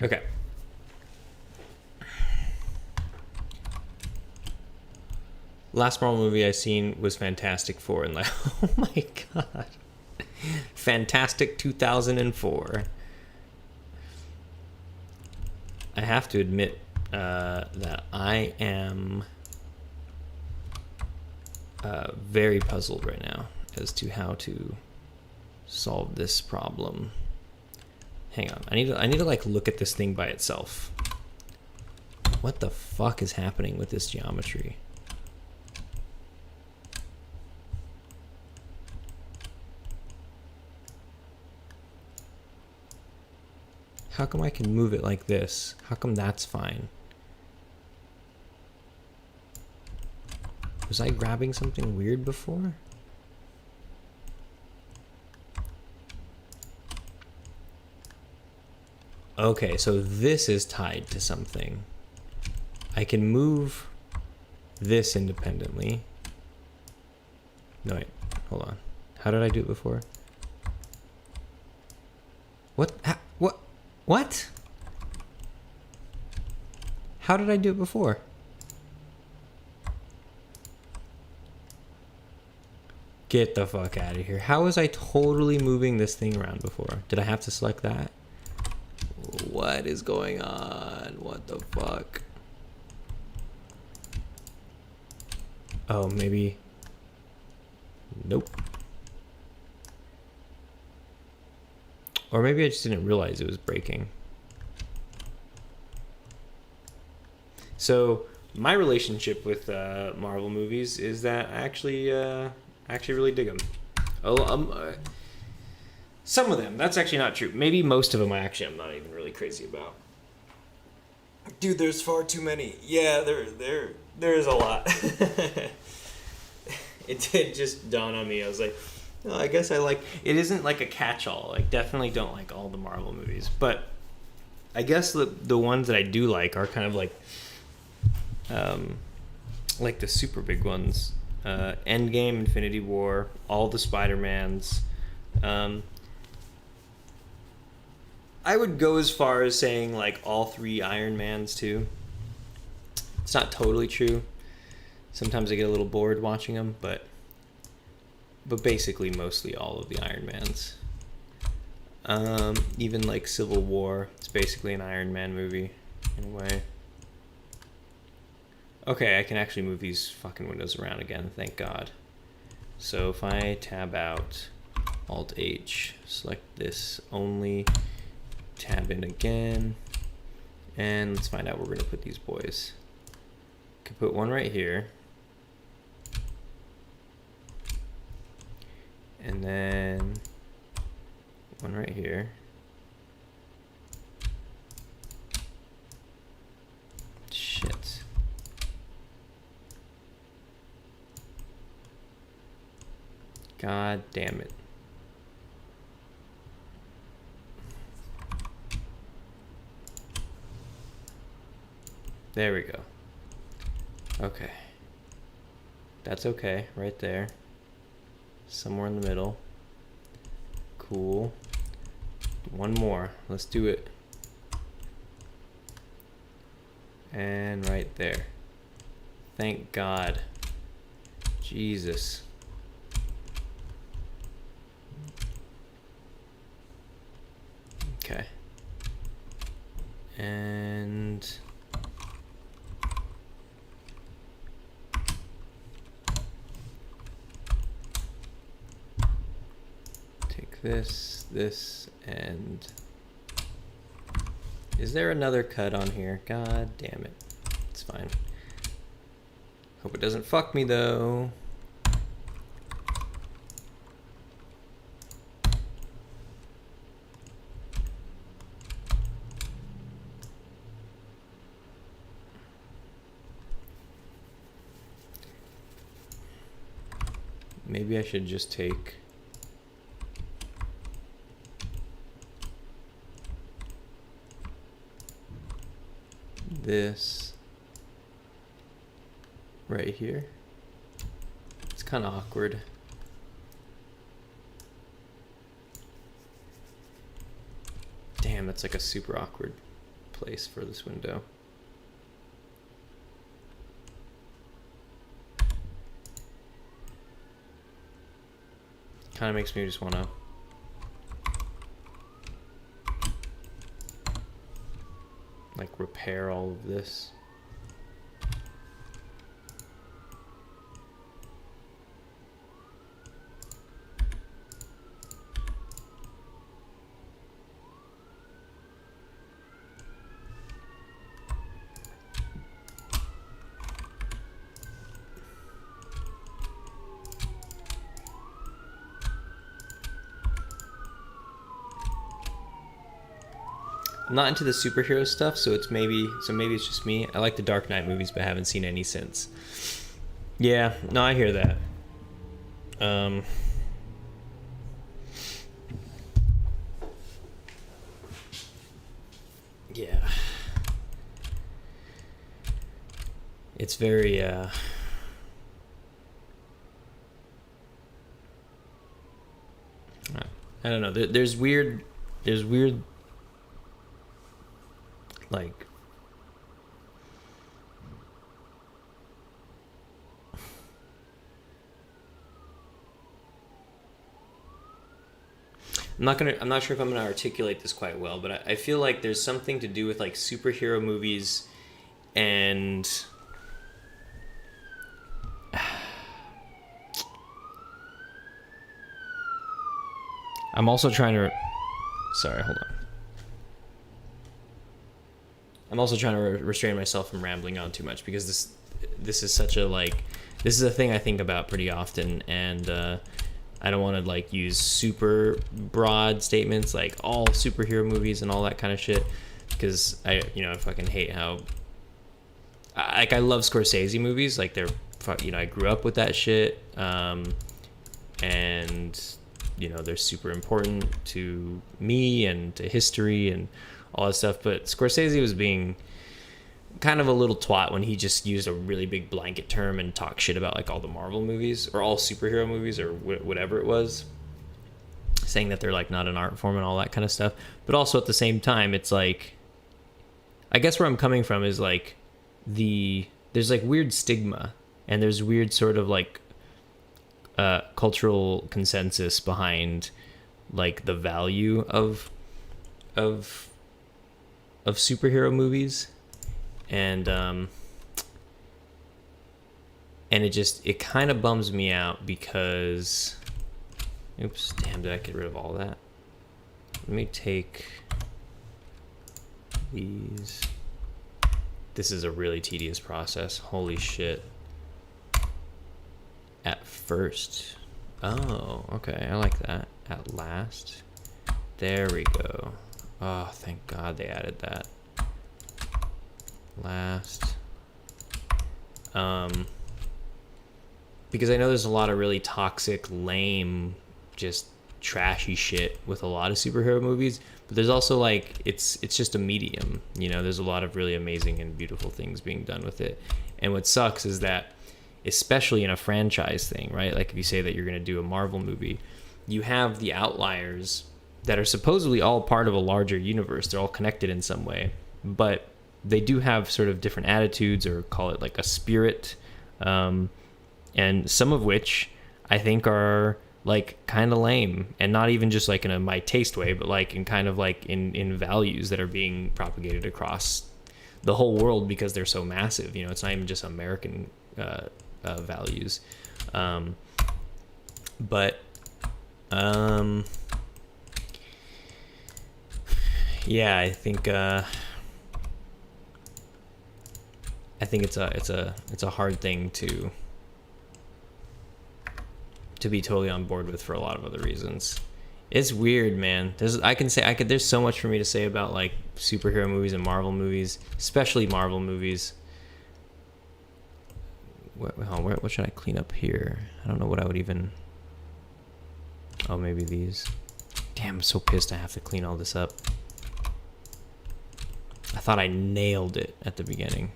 Okay. Last Marvel movie I seen was Fantastic Four, and like, oh my god, Fantastic 2004. I have to admit that I am very puzzled right now as to how to solve this problem. Hang on, I need to like look at this thing by itself. What the fuck is happening with this geometry? How come I can move it like this? How come that's fine? Was I grabbing something weird before? Okay, so this is tied to something. I can move this independently. No, wait, hold on. How did I do it before? What? What? How did I do it before? Get the fuck out of here. How was I totally moving this thing around before? Did I have to select that? What is going on? What the fuck? Oh, maybe. Nope. Or maybe I just didn't realize it was breaking. So my relationship with Marvel movies is that I actually really dig them. Some of them. That's actually not true. Maybe most of them I'm not even really crazy about. Dude, there's far too many. Yeah, there is a lot. It did just dawn on me. I was like, oh, I guess I like... It isn't like a catch-all. Like, definitely don't like all the Marvel movies. But I guess the ones that I do like are kind of like the super big ones. Endgame, Infinity War, all the Spider-Mans. I would go as far as saying like all 3 Iron Mans too. It's not totally true. Sometimes I get a little bored watching them, but basically mostly all of the Iron Mans. Even like Civil War, it's basically an Iron Man movie in a way. Okay, I can actually move these fucking windows around again, thank God. So if I tab out, Alt-H, select this only, tab in again, and let's find out where we're gonna put these boys. Could put one right here, and then one right here. Shit. God damn it. There we go. Okay. That's okay, right there. Somewhere in the middle. Cool. One more. Let's do it. And right there. Thank God. Jesus. Okay. And take this, and is there another cut on here? God damn it. It's fine. Hope it doesn't fuck me though. Maybe I should just take this right here. It's kind of awkward. Damn, that's like a super awkward place for this window. Kind of makes me just want to like repair all of this. I'm not into the superhero stuff, so maybe it's just me. I like the Dark Knight movies, but haven't seen any since. Yeah, no, I hear that. Yeah. It's very I don't know. There's weird like I'm not sure if I'm gonna articulate this quite well, but I feel like there's something to do with like superhero movies and I'm also trying to sorry, hold on. I'm also trying to restrain myself from rambling on too much, because this is such a this is a thing I think about pretty often, and I don't want to like use super broad statements like all superhero movies and all that kind of shit, because I fucking hate how I love Scorsese movies, like they're I grew up with that shit, and they're super important to me and to history and all that stuff. But Scorsese was being kind of a little twat when he just used a really big blanket term and talked shit about like all the Marvel movies or all superhero movies or whatever it was, saying that they're like not an art form and all that kind of stuff. But also at the same time, it's like, I guess where I'm coming from is like there's like weird stigma and there's weird sort of like cultural consensus behind like the value of superhero movies, and it kind of bums me out because, oops, damn, did I get rid of all that? Let me take these. This is a really tedious process. Holy shit. At first. Oh, okay. I like that. At last. There we go. Oh, thank God they added that. Last. Because I know there's a lot of really toxic, lame, just trashy shit with a lot of superhero movies, but there's also like it's just a medium, you know. There's a lot of really amazing and beautiful things being done with it, and what sucks is that, especially in a franchise thing, right? Like if you say that you're going to do a Marvel movie, you have the outliers that are supposedly all part of a larger universe. They're all connected in some way, but they do have sort of different attitudes, or call it like a spirit, and some of which I think are like kind of lame, and not even just like in a my taste way, but like in kind of like in values that are being propagated across the whole world because they're so massive. You know, it's not even just American values. Yeah, I think it's a hard thing to be totally on board with for a lot of other reasons. It's weird, man. There's so much for me to say about like superhero movies and Marvel movies, especially Marvel movies. What should I clean up here? I don't know what I would even... Oh, maybe these. Damn, I'm so pissed I have to clean all this up. I thought I nailed it at the beginning.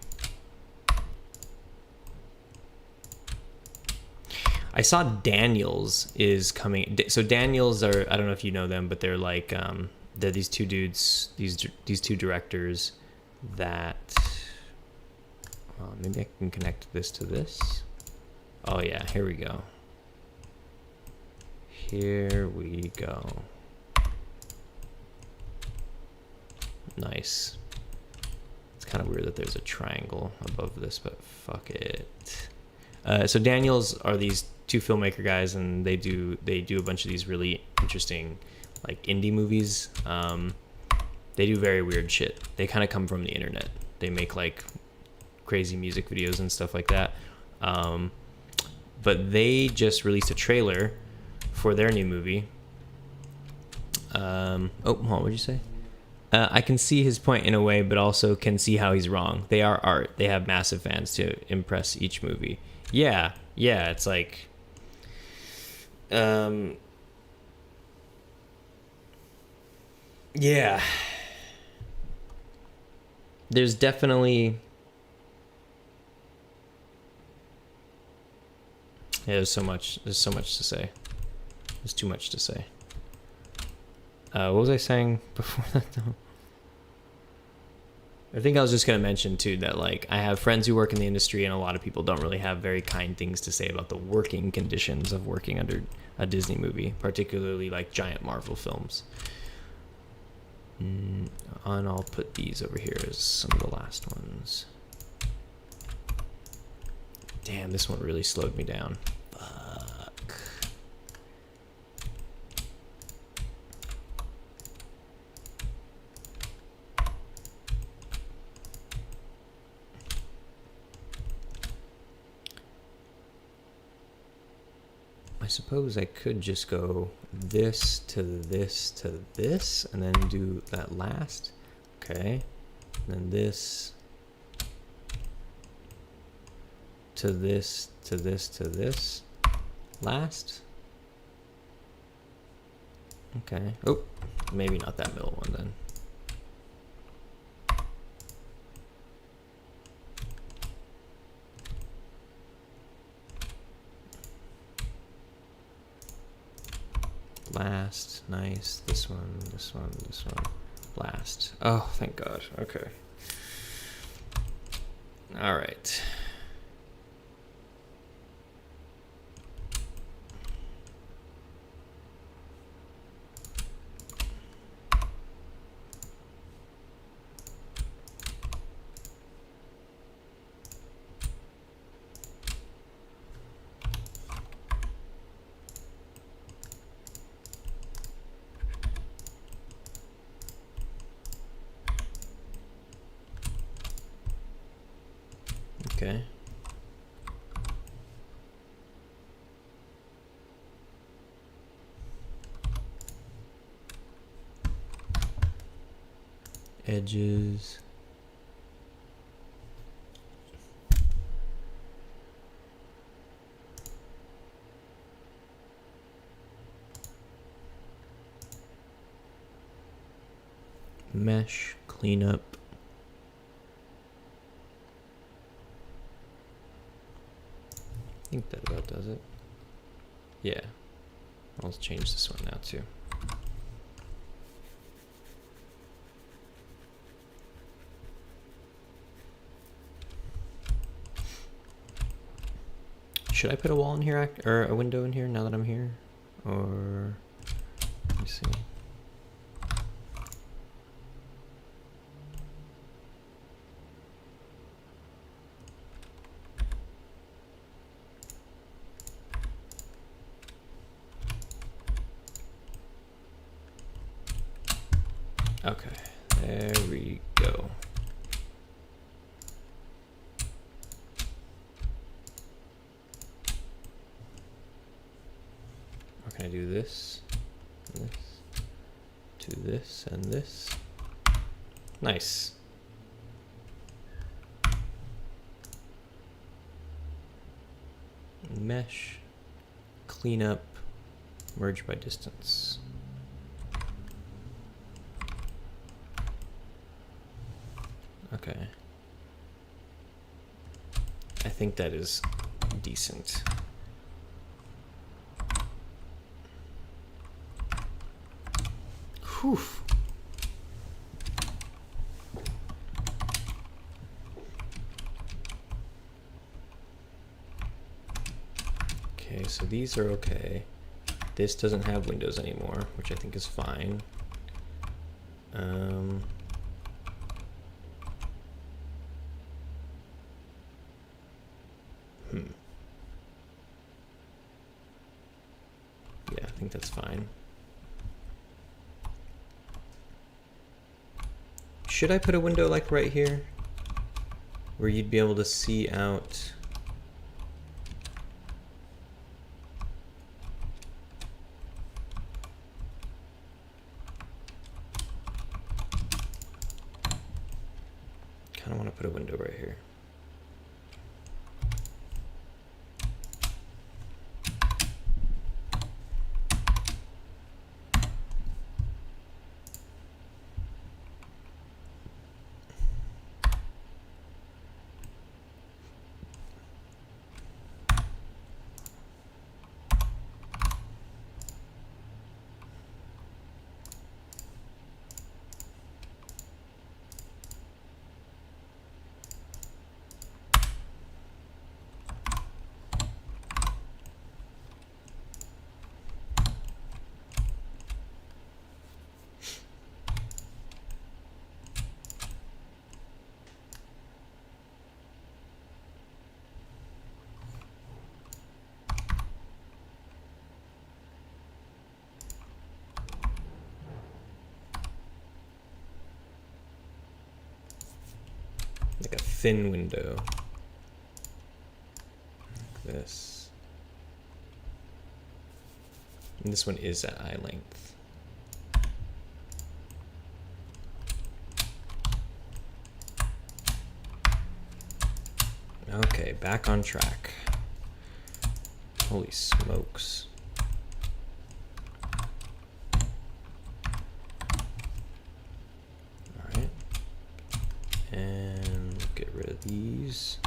I saw Daniels is coming. So Daniels are, I don't know if you know them, but they're like, they're these two dudes, these two directors that, maybe I can connect this to this. Oh yeah, here we go. Here we go. Nice. It's kind of weird that there's a triangle above this, but fuck it. So Daniels are these two filmmaker guys, and they do a bunch of these really interesting like indie movies. They do very weird shit. They kind of come from the internet. They make like crazy music videos and stuff like that. But they just released a trailer for their new movie. Oh, hold on, what'd you say? I can see his point in a way, but also can see how he's wrong. They are art. They have massive fans to impress each movie. Yeah, it's like... yeah. There's definitely... yeah, there's so much to say. There's too much to say. What was I saying before that though? I think I was just going to mention too that like I have friends who work in the industry, and a lot of people don't really have very kind things to say about the working conditions of working under a Disney movie, particularly like giant Marvel films. And I'll put these over here as some of the last ones. Damn, this one really slowed me down. Fuck. I suppose I could just go this to this to this and then do that last. Okay. And then this to this to this to this last. Okay. Oh, maybe not that middle one then. Blast, nice. This one, this one, this one. Blast. Oh, thank God. Okay. All right. Okay. Edges. Mesh, cleanup. I think that about does it. Yeah. I'll change this one now too. Should I put a wall in here or a window in here now that I'm here? Or let me see. Okay, there we go. Or can I do this, to this, and this? Nice. Mesh, cleanup, merge by distance. Okay. I think that is decent. Whew. Okay, so these are okay. This doesn't have windows anymore, which I think is fine. Yeah, I think that's fine. Should I put a window like right here? Where you'd be able to see out? Kind of want to put a window right here. Like a thin window. Like this. And this one is at eye length. Okay, back on track. Holy smokes. Alright. And get rid of these.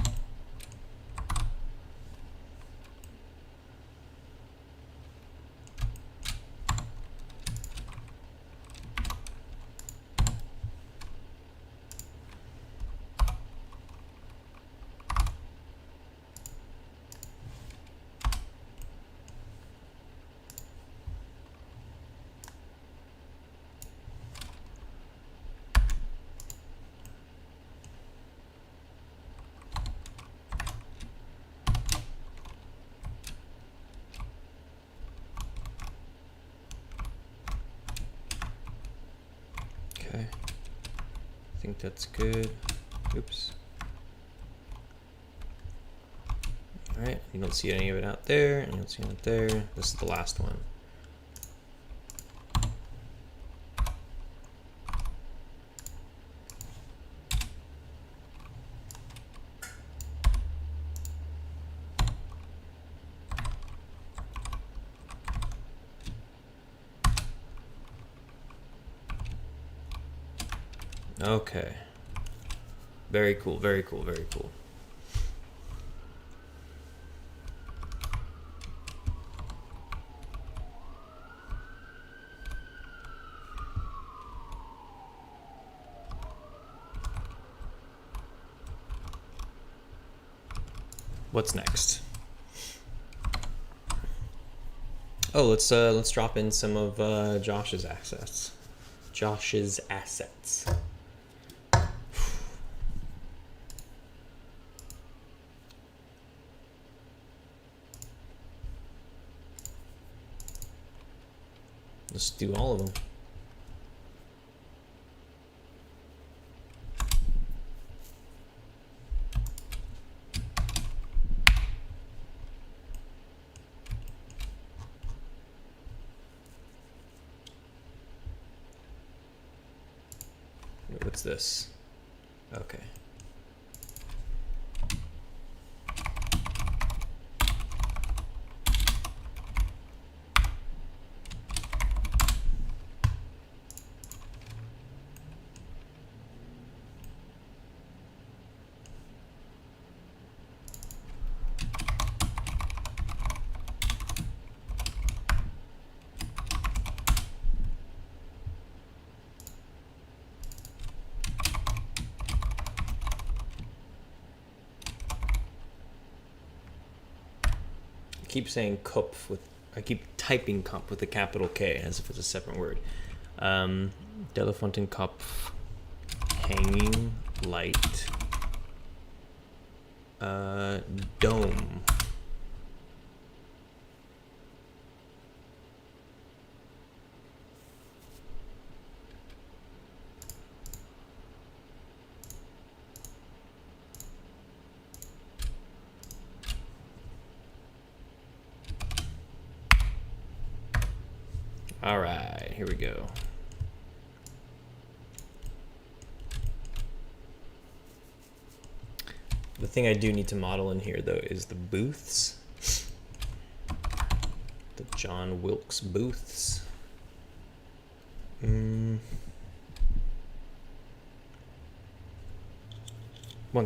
think that's good. Oops. All right, you don't see any of it out there, and you don't see it out there. This is the last one. Okay. Very cool, very cool, very cool. What's next? Oh, let's drop in some of Josh's assets. Josh's assets. Let's do all of them. What's this? Okay. Keep saying Kopf with, I keep typing Kopf with a capital K as if it's a separate word. Telefontenkopf, hanging light, dome. All right, here we go. The thing I do need to model in here, though, is the booths. The John Wilkes booths. 1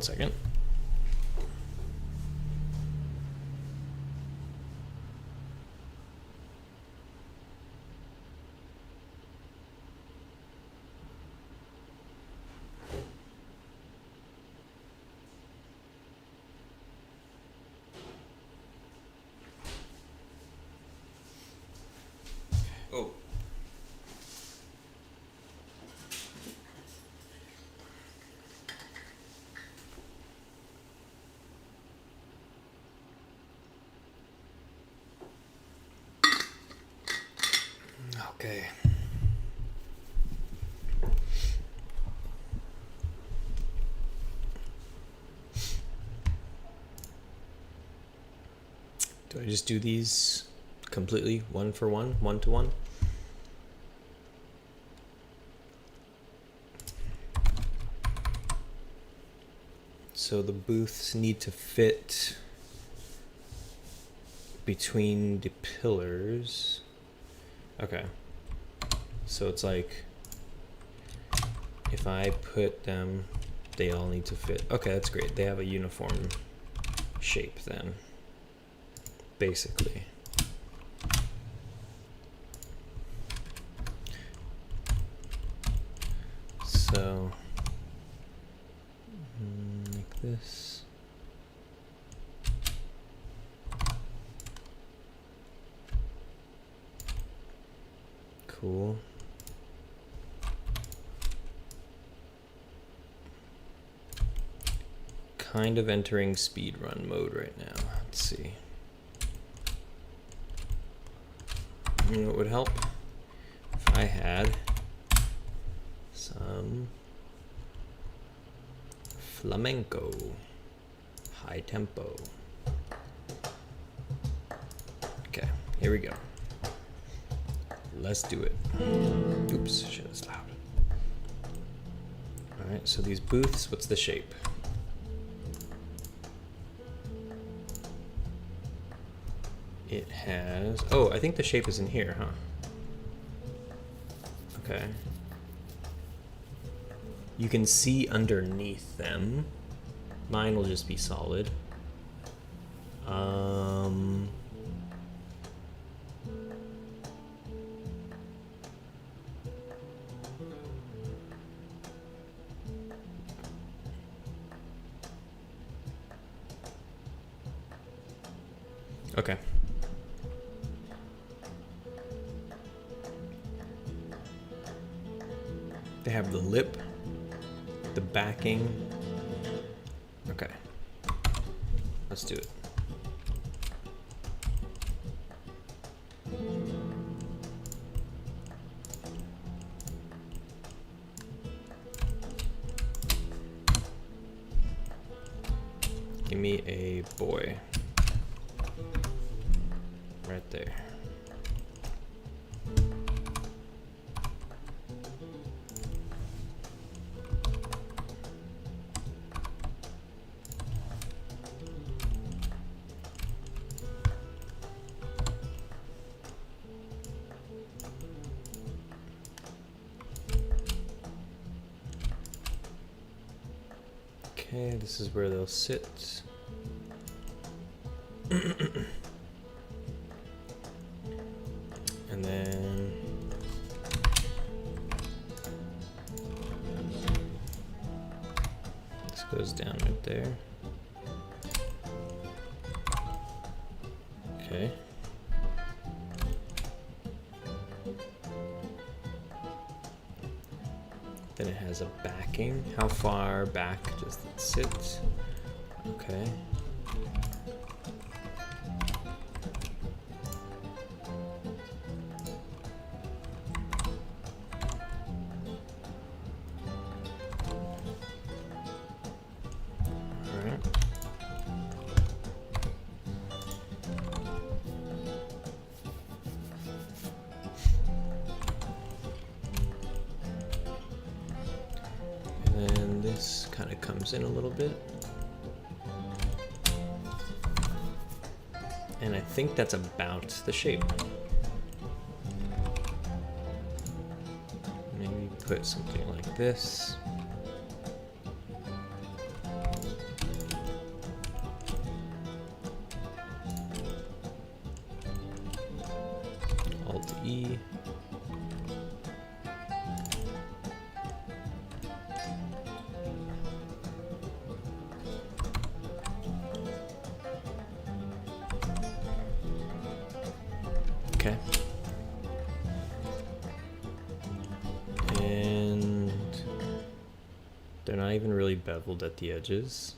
second. Oh. Okay. Do I just do these completely one for one, 1-to-1? So the booths need to fit between the pillars. Okay. So it's like, if I put them, they all need to fit. Okay, that's great. They have a uniform shape then, basically. So, like this. Cool. Kind of entering speedrun mode right now. Let's see. You know what would help? If I had some Flamenco. High tempo. Okay, here we go. Let's do it. Oops, shit, it's loud. Alright, so these booths, what's the shape? It has... Oh, I think the shape is in here, huh? Okay. You can see underneath them. Mine will just be solid. Okay. They have the lip, the backing. Okay. Let's do it. Give me a boy. Right there. Okay, this is where they'll sit. And then this goes down right there. Okay. Then it has a backing. How far back does it sit? Okay. Kind of comes in a little bit. And I think that's about the shape. Maybe put something like this. Alt-E. Okay. And they're not even really beveled at the edges.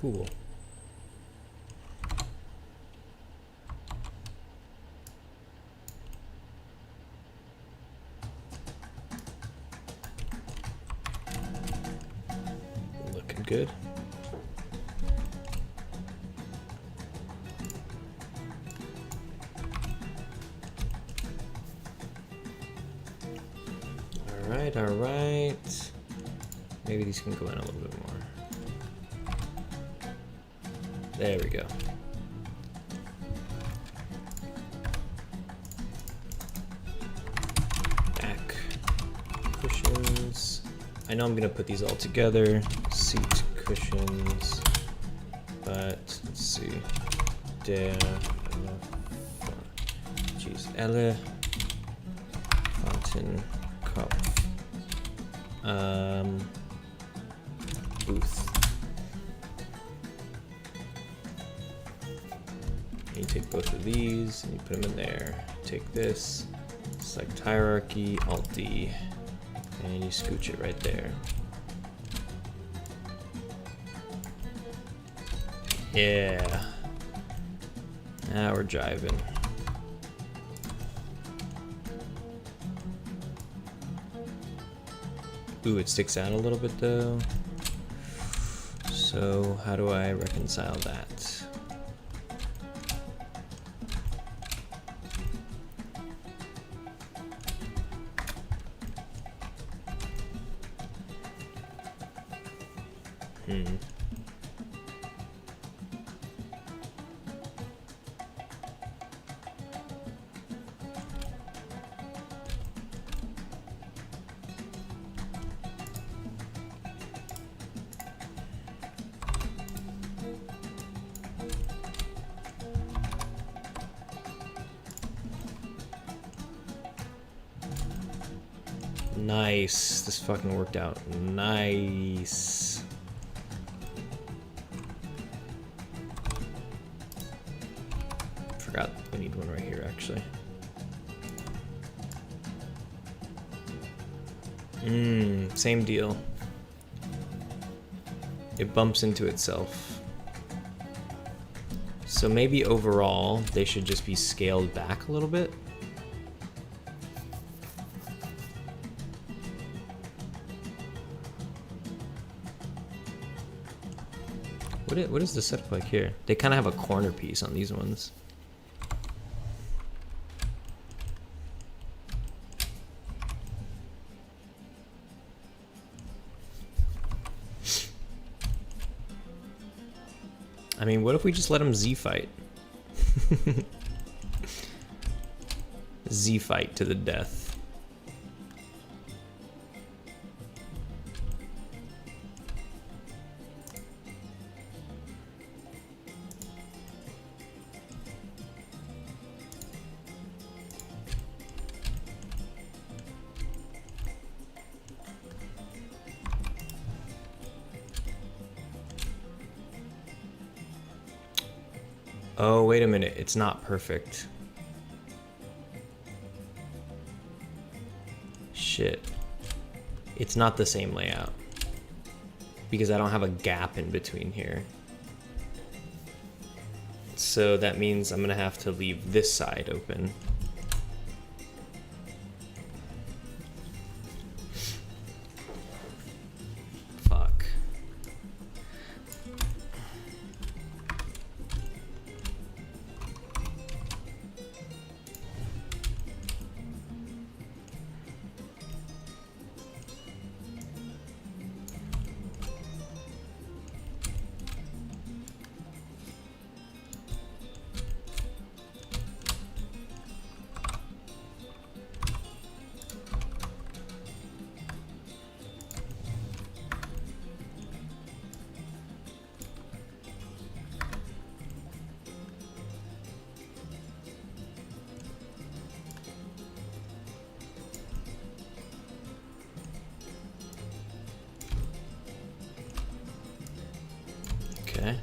Cool. Looking good. All right. Maybe these can go in a little bit more. There we go. Back cushions. I know I'm gonna put these all together. Seat cushions, but let's see. Der, jeez, Elle, Fountain, Kopf, booth. And you take both of these and you put them in there. Take this, select hierarchy, Alt D, and you scooch it right there. Yeah. Now we're driving. Ooh, it sticks out a little bit though. So how do I reconcile that? Nice. This fucking worked out. Nice. Forgot we need one right here, actually. Same deal. It bumps into itself. So maybe overall, they should just be scaled back a little bit. What is the setup like here? They kind of have a corner piece on these ones. I mean, what if we just let them Z-fight? Z-fight to the death. Oh, wait a minute. It's not perfect. Shit. It's not the same layout. Because I don't have a gap in between here. So that means I'm gonna have to leave this side open. Fuck. Okay.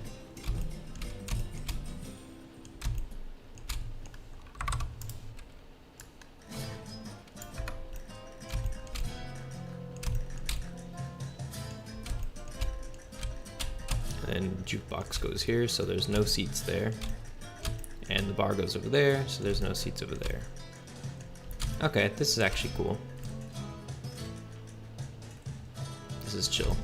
And jukebox goes here, so there's no seats there. And the bar goes over there, so there's no seats over there. Okay, this is actually cool. This is chill.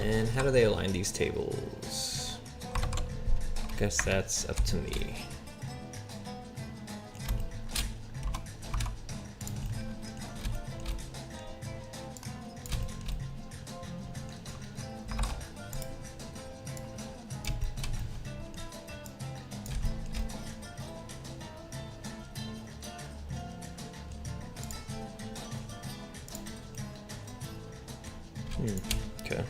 And how do they align these tables? Guess that's up to me. Okay.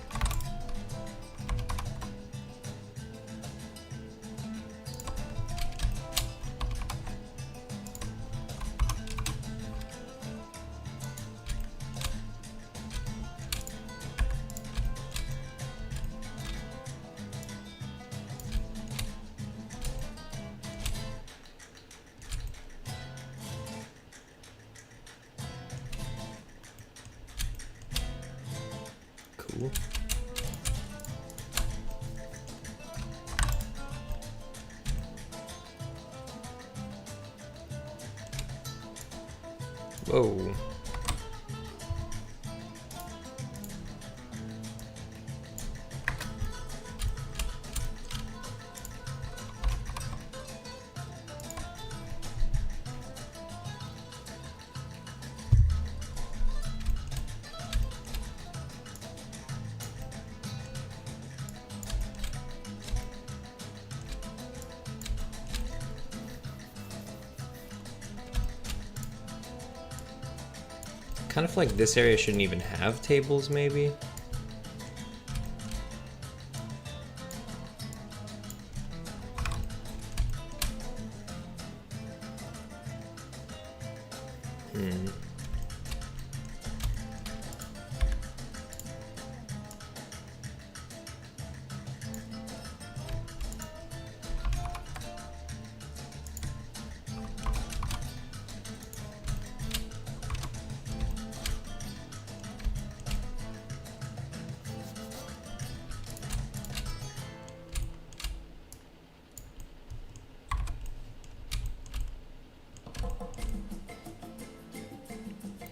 Cool. Whoa. Kind of like this area shouldn't even have tables, maybe.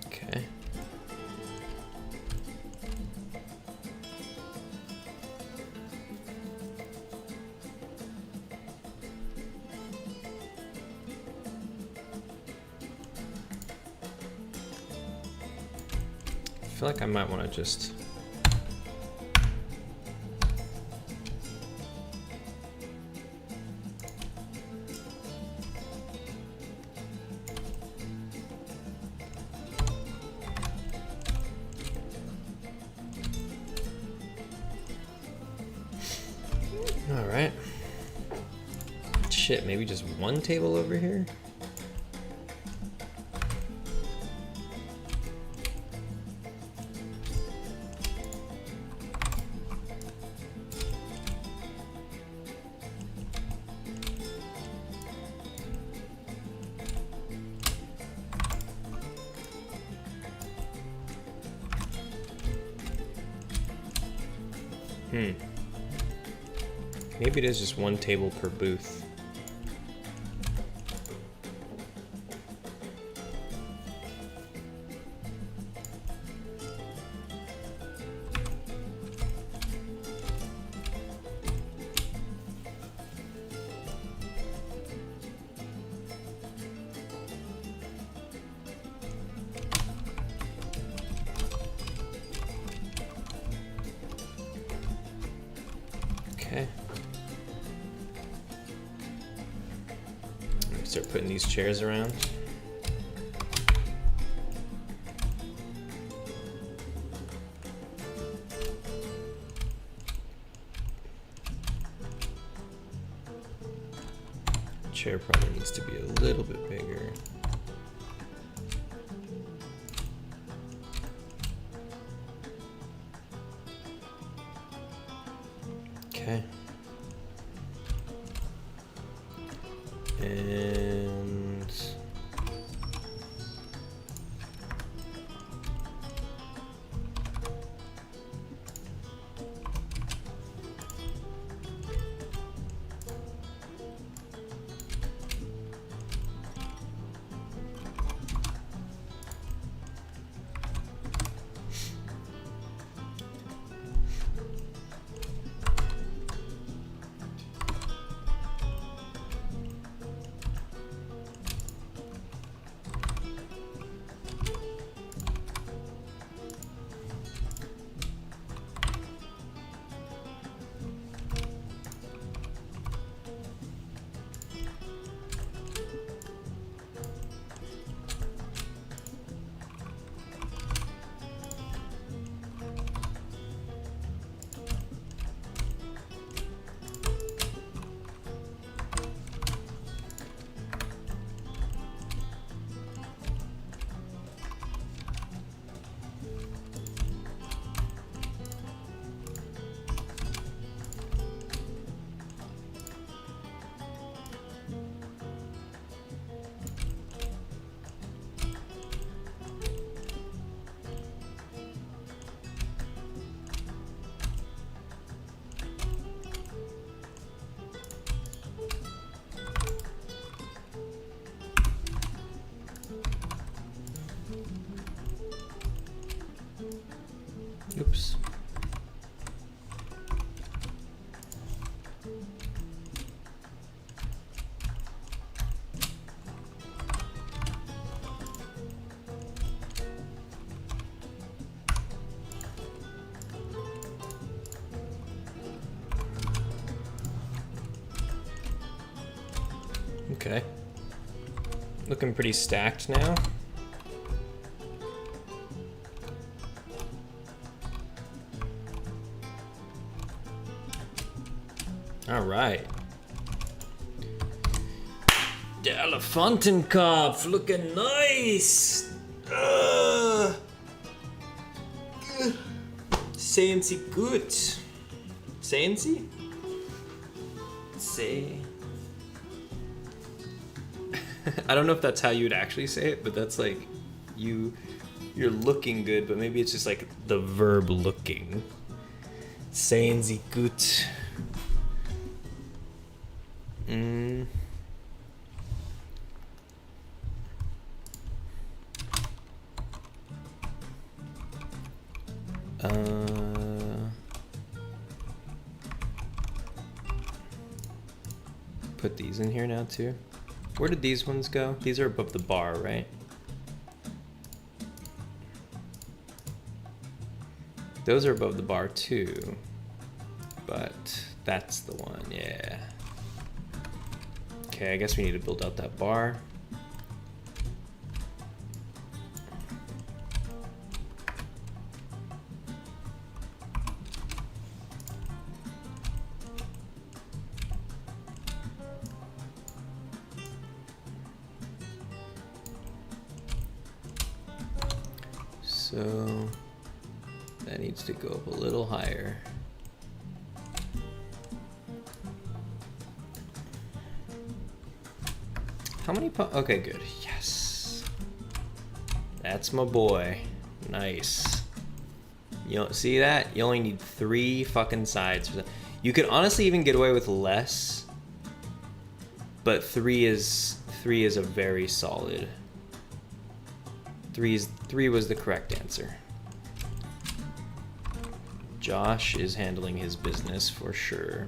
Okay. I feel like I might want to just all right. Shit, maybe just one table over here? Maybe it is just one table per booth. Okay. Start putting these chairs around. Chair probably needs to be a little bit bigger. Okay. And Okay. Looking pretty stacked now. All right. The Elefantenkopf looking nice. Sehen Sie gut. Sehen Sie? Say. I don't know if that's how you would actually say it, but that's like you're looking good, but maybe it's just like the verb looking. Sehen Sie gut. Put these in here now too. Where did these ones go? These are above the bar, right? Those are above the bar too, but that's the one, yeah. Okay, I guess we need to build out that bar. So that needs to go up a little higher. How many okay, good. Yes. That's my boy. Nice. You don't see that? You only need 3 fucking sides for that. You could honestly even get away with less, but 3 is a very solid. 3 was the correct answer. Josh is handling his business for sure.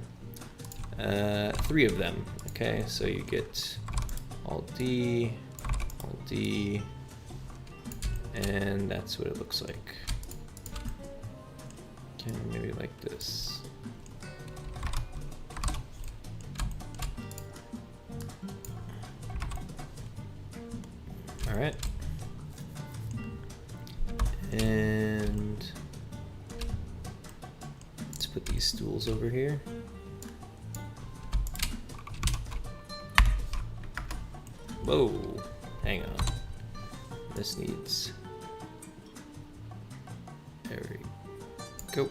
3 of them. Okay, so you get Alt D, and that's what it looks like. Okay, maybe like this. All right. And let's put these stools over here. Whoa, hang on. This needs, there we go.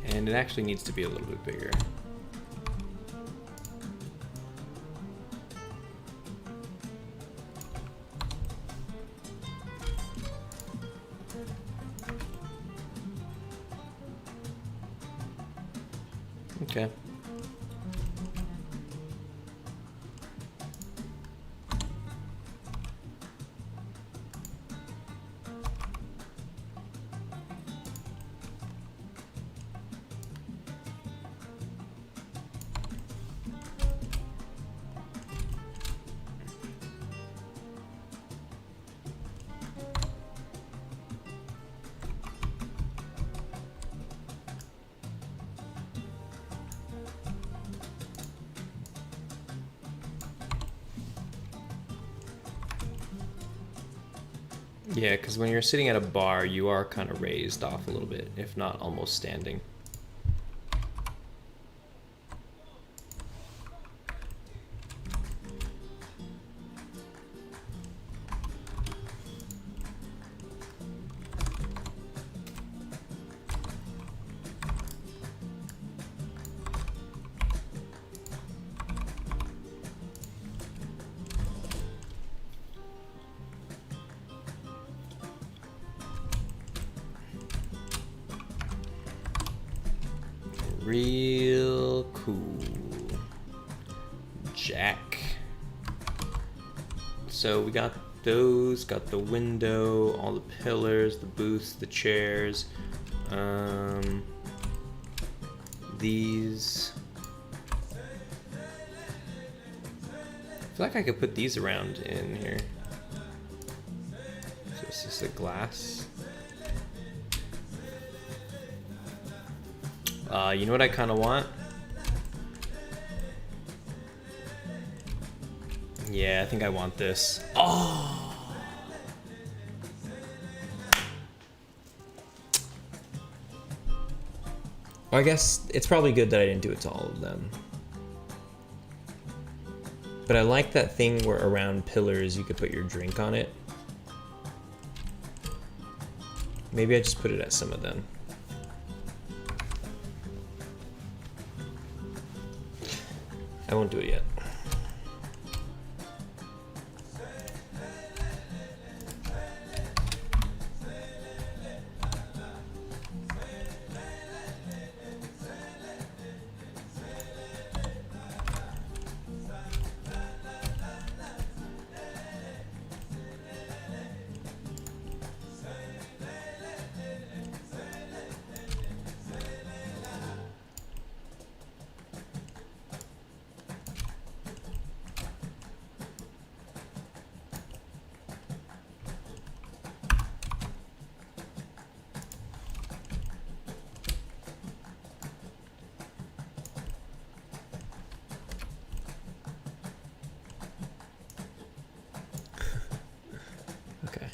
And it actually needs to be a little bit bigger. Okay. Yeah, because when you're sitting at a bar, you are kind of raised off a little bit, if not almost standing. Real cool. Jack. So we got those, got the window, all the pillars, the booths, the chairs. These. I feel like I could put these around in here. this? Is it glass? You know what I kind of want? Yeah, I think I want this. Oh! Well, I guess it's probably good that I didn't do it to all of them. But I like that thing where around pillars you could put your drink on it. Maybe I just put it at some of them. I won't do it yet. Okay.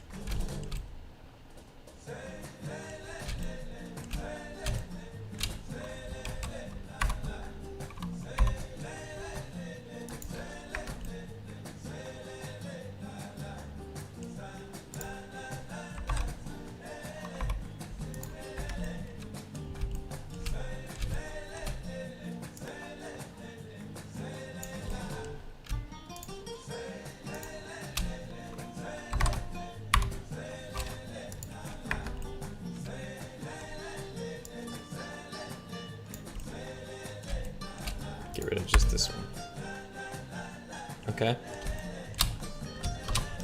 Get rid of just this one. Okay.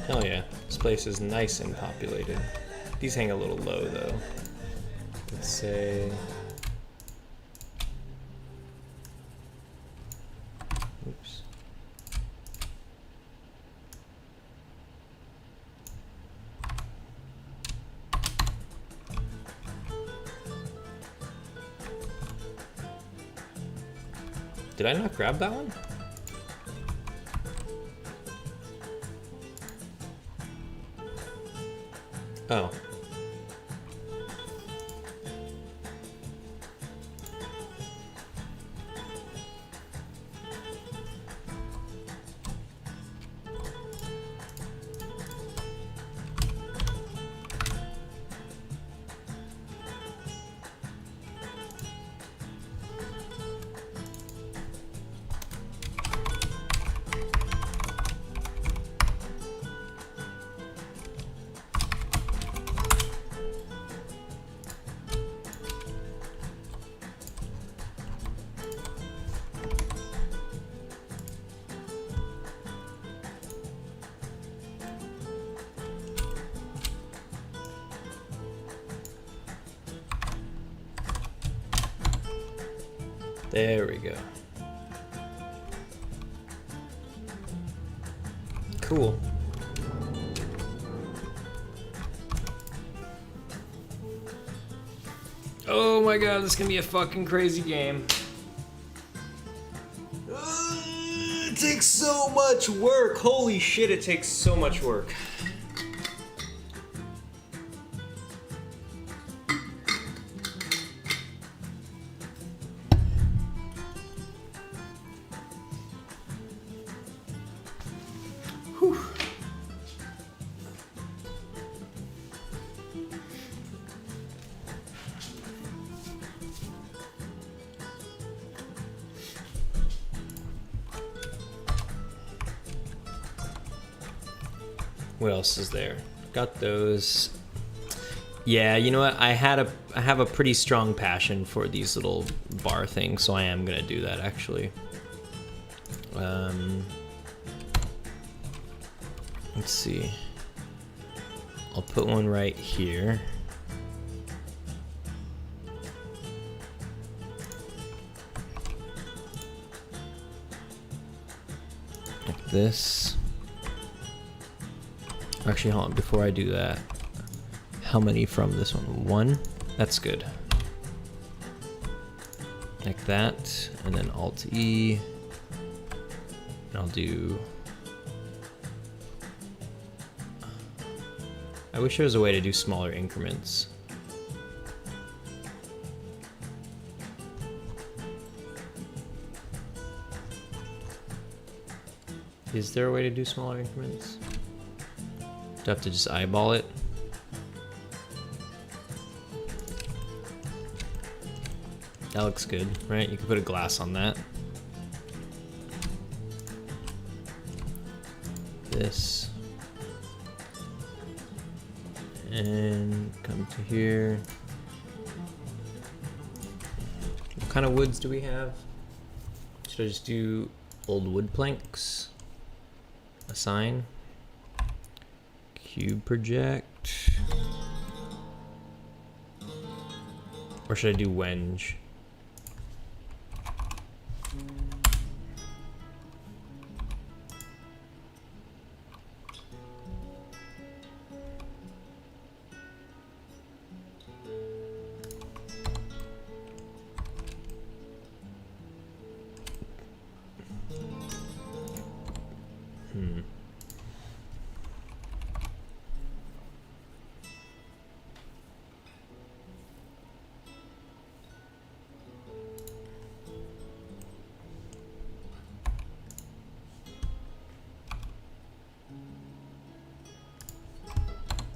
Hell yeah. This place is nice and populated. These hang a little low though. Let's say... Oops. Did I not grab that one? Oh. There we go. Cool. Oh my god, this is gonna be a fucking crazy game. It takes so much work. Holy shit, it takes so much work. What else is there? Got those. Yeah, you know what? I have a pretty strong passion for these little bar things, so I am gonna do that actually. Let's see. I'll put one right here. Like this. Actually, hold on, before I do that, how many from this one? 1. That's good. Like that, and then Alt E, and I'll do. I wish there was a way to do smaller increments. Is there a way to do smaller increments? Do I have to just eyeball it? That looks good, right? You can put a glass on that. This. And come to here. What kind of woods do we have? Should I just do old wood planks? Assign. Cube project. Or should I do wenge?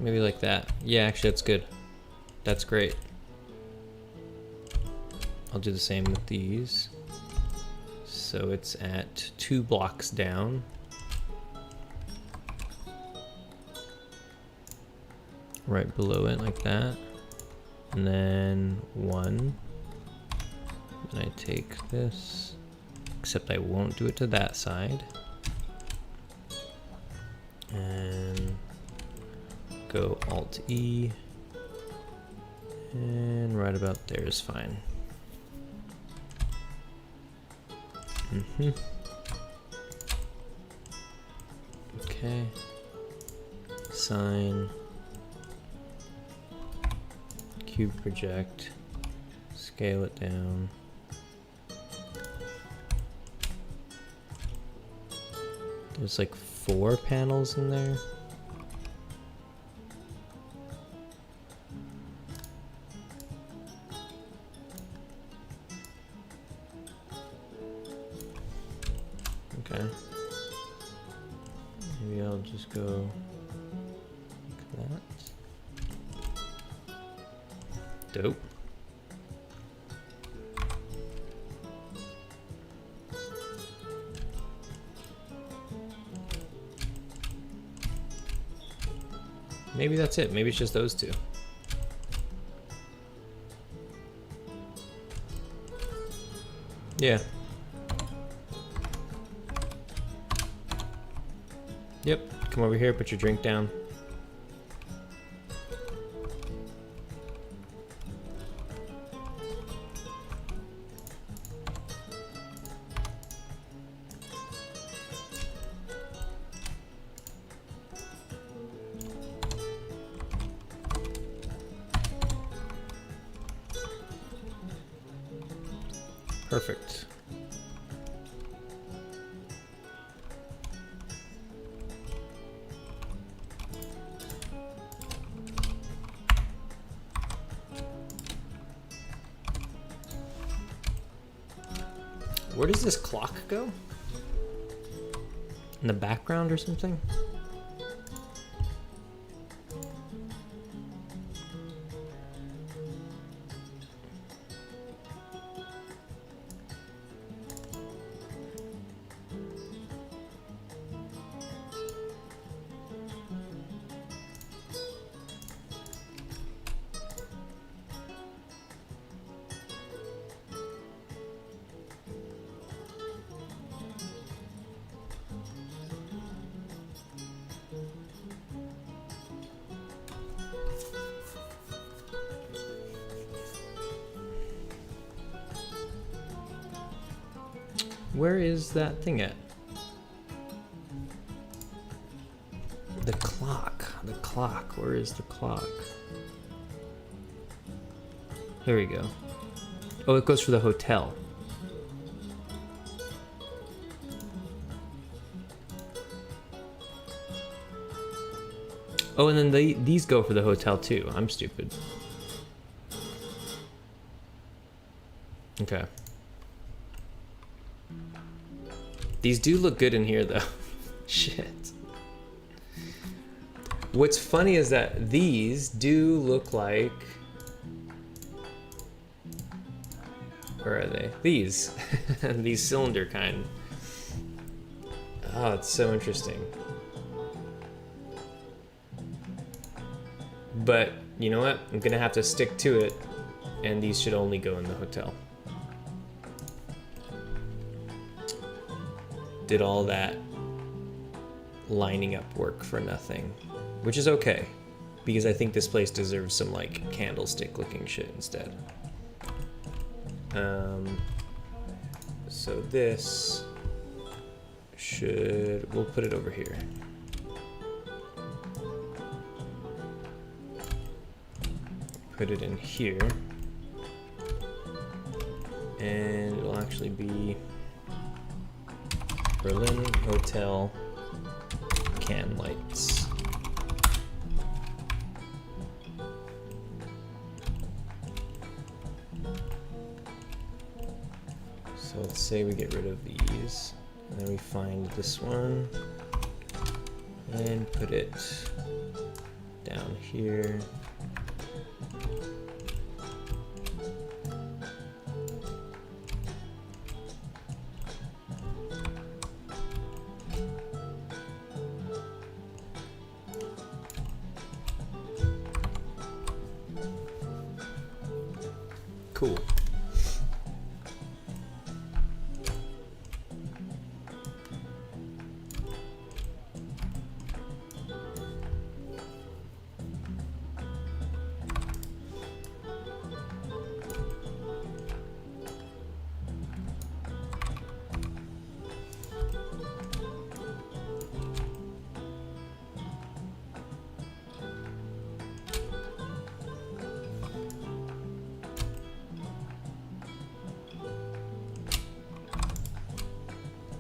Maybe like that. Yeah, actually that's good. That's great. I'll do the same with these. So it's at 2 blocks down. Right below it like that. And then 1. And I take this, except I won't do it to that side. And go Alt E, and right about there is fine. Okay. Sign. Cube project. Scale it down. There's like 4 panels in there. Okay. Maybe I'll just go like that. Dope. Maybe that's it. Maybe it's just those 2. Yeah. Yep, come over here, put your drink down. Perfect. Where does this clock go? In the background or something? Where is that thing at? The clock. The clock. clock? Where is the clock? Here we go. Oh, it goes for the hotel. Oh, and then these go for the hotel too. I'm stupid. Okay. These do look good in here though. Shit. What's funny is that these do look like... Where are they? These. These cylinder kind. Oh, it's so interesting. But, you know what? I'm gonna have to stick to it, and these should only go in the hotel. Did all that lining up work for nothing, which is okay, because I think this place deserves some like candlestick looking shit instead. So this should, we'll put it over here. Put it in here, and it'll actually be Berlin Hotel can lights. So let's say we get rid of these, and then we find this one and put it down here. Cool.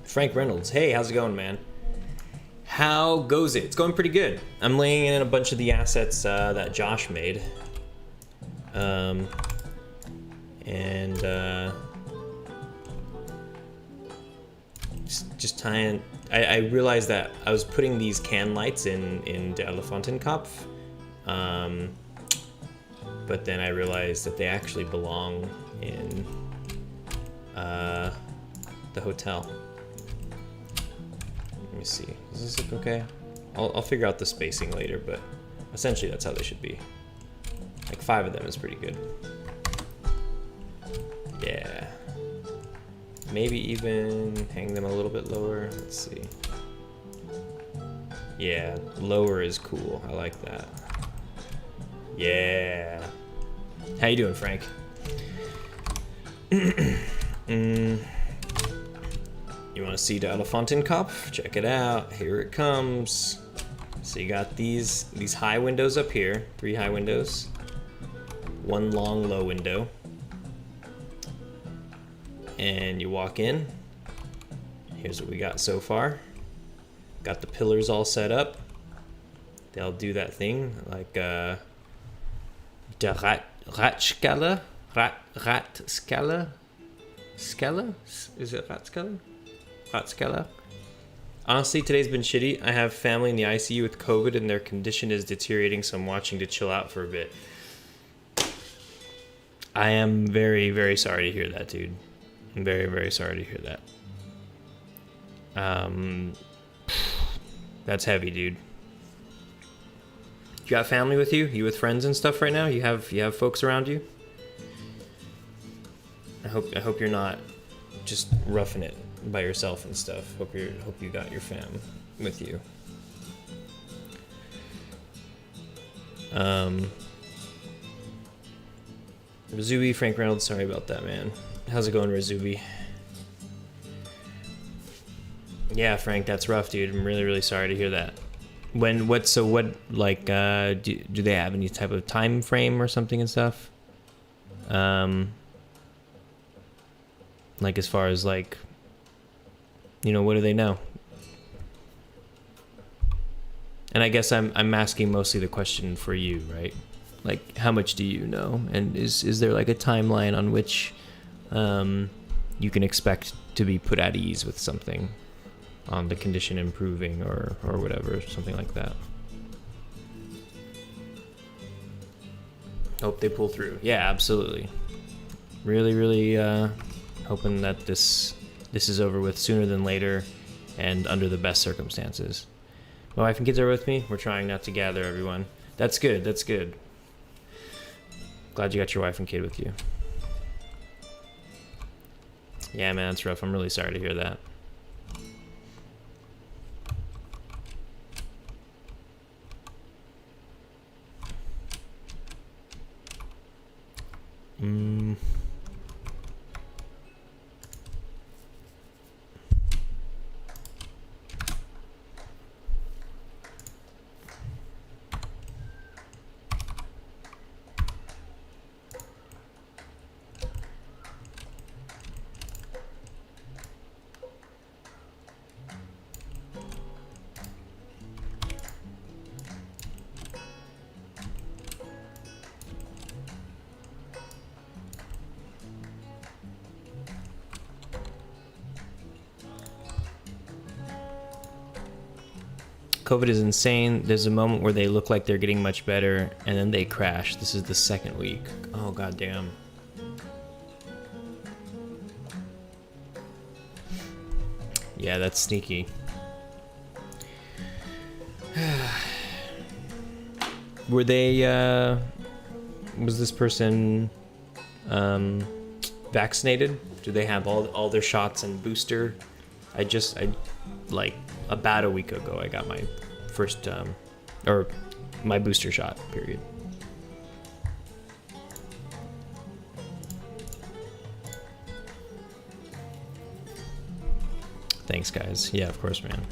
Frank Reynolds, hey, how's it going, man? How goes it? It's going pretty good. I'm laying in a bunch of the assets that Josh made. Just tying... I realized that I was putting these can lights in Der Elefantenkopf, but then I realized that they actually belong in the hotel. Let me see. Does this look okay? I'll figure out the spacing later, but essentially that's how they should be. Like 5 of them is pretty good. Yeah. Maybe even hang them a little bit lower. Let's see. Yeah, lower is cool. I like that. Yeah. How you doing, Frank? You want to see the Elefantenkopf? Check it out. Here it comes. So you got these high windows up here. 3 high windows. 1 long low window. And you walk in. Here's what we got so far. Got the pillars all set up. They'll do that thing like der Ratskala? Ratskala? Skala? Is it Ratskala? Ratskala? Honestly, today's been shitty. I have family in the ICU with COVID and their condition is deteriorating, so I'm watching to chill out for a bit. I am very, very sorry to hear that, dude. I'm very, very sorry to hear that. That's heavy, dude. You got family with you? You with friends and stuff right now? You have folks around you? I hope you're not just roughing it by yourself and stuff. Hope you got your fam with you. Razubi, Frank Reynolds, sorry about that, man. How's it going, Razubi? Yeah, Frank, that's rough, dude. I'm really, really sorry to hear that. What like do they have any type of time frame or something and stuff? Like as far as like, you know, what do they know? And I guess I'm asking mostly the question for you, right? Like, how much do you know? And is there like a timeline on which you can expect to be put at ease with something, on the condition improving or whatever, something like that? Hope they pull through. Yeah, absolutely. Really hoping that this is over with sooner than later and under the best circumstances. My wife and kids are with me. We're trying not to gather everyone. That's good. That's good. Glad you got your wife and kid with you. Yeah, man, it's rough. I'm really sorry to hear that. COVID is insane. There's a moment where they look like they're getting much better, and then they crash. This is the second week. Oh, goddamn. Yeah, that's sneaky. Were they, was this person vaccinated? Do they have all their shots and booster? I like about a week ago, I got my first, or my booster shot, period. Thanks, guys. Yeah, of course, man.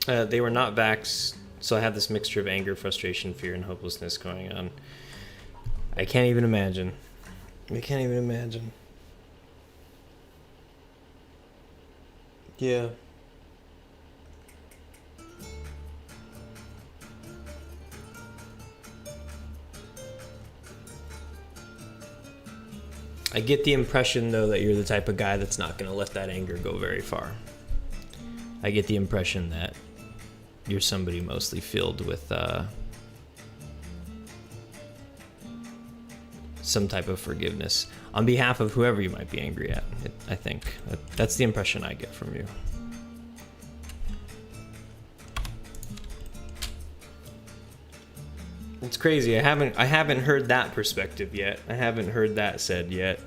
They were not vaxxed, so I have this mixture of anger, frustration, fear, and hopelessness going on. I can't even imagine. I can't even imagine. Yeah. I get the impression, though, that you're the type of guy that's not going to let that anger go very far. I get the impression that you're somebody mostly filled with some type of forgiveness on behalf of whoever you might be angry at. I think that's the impression I get from you. It's crazy. I haven't heard that perspective yet. I haven't heard that said yet.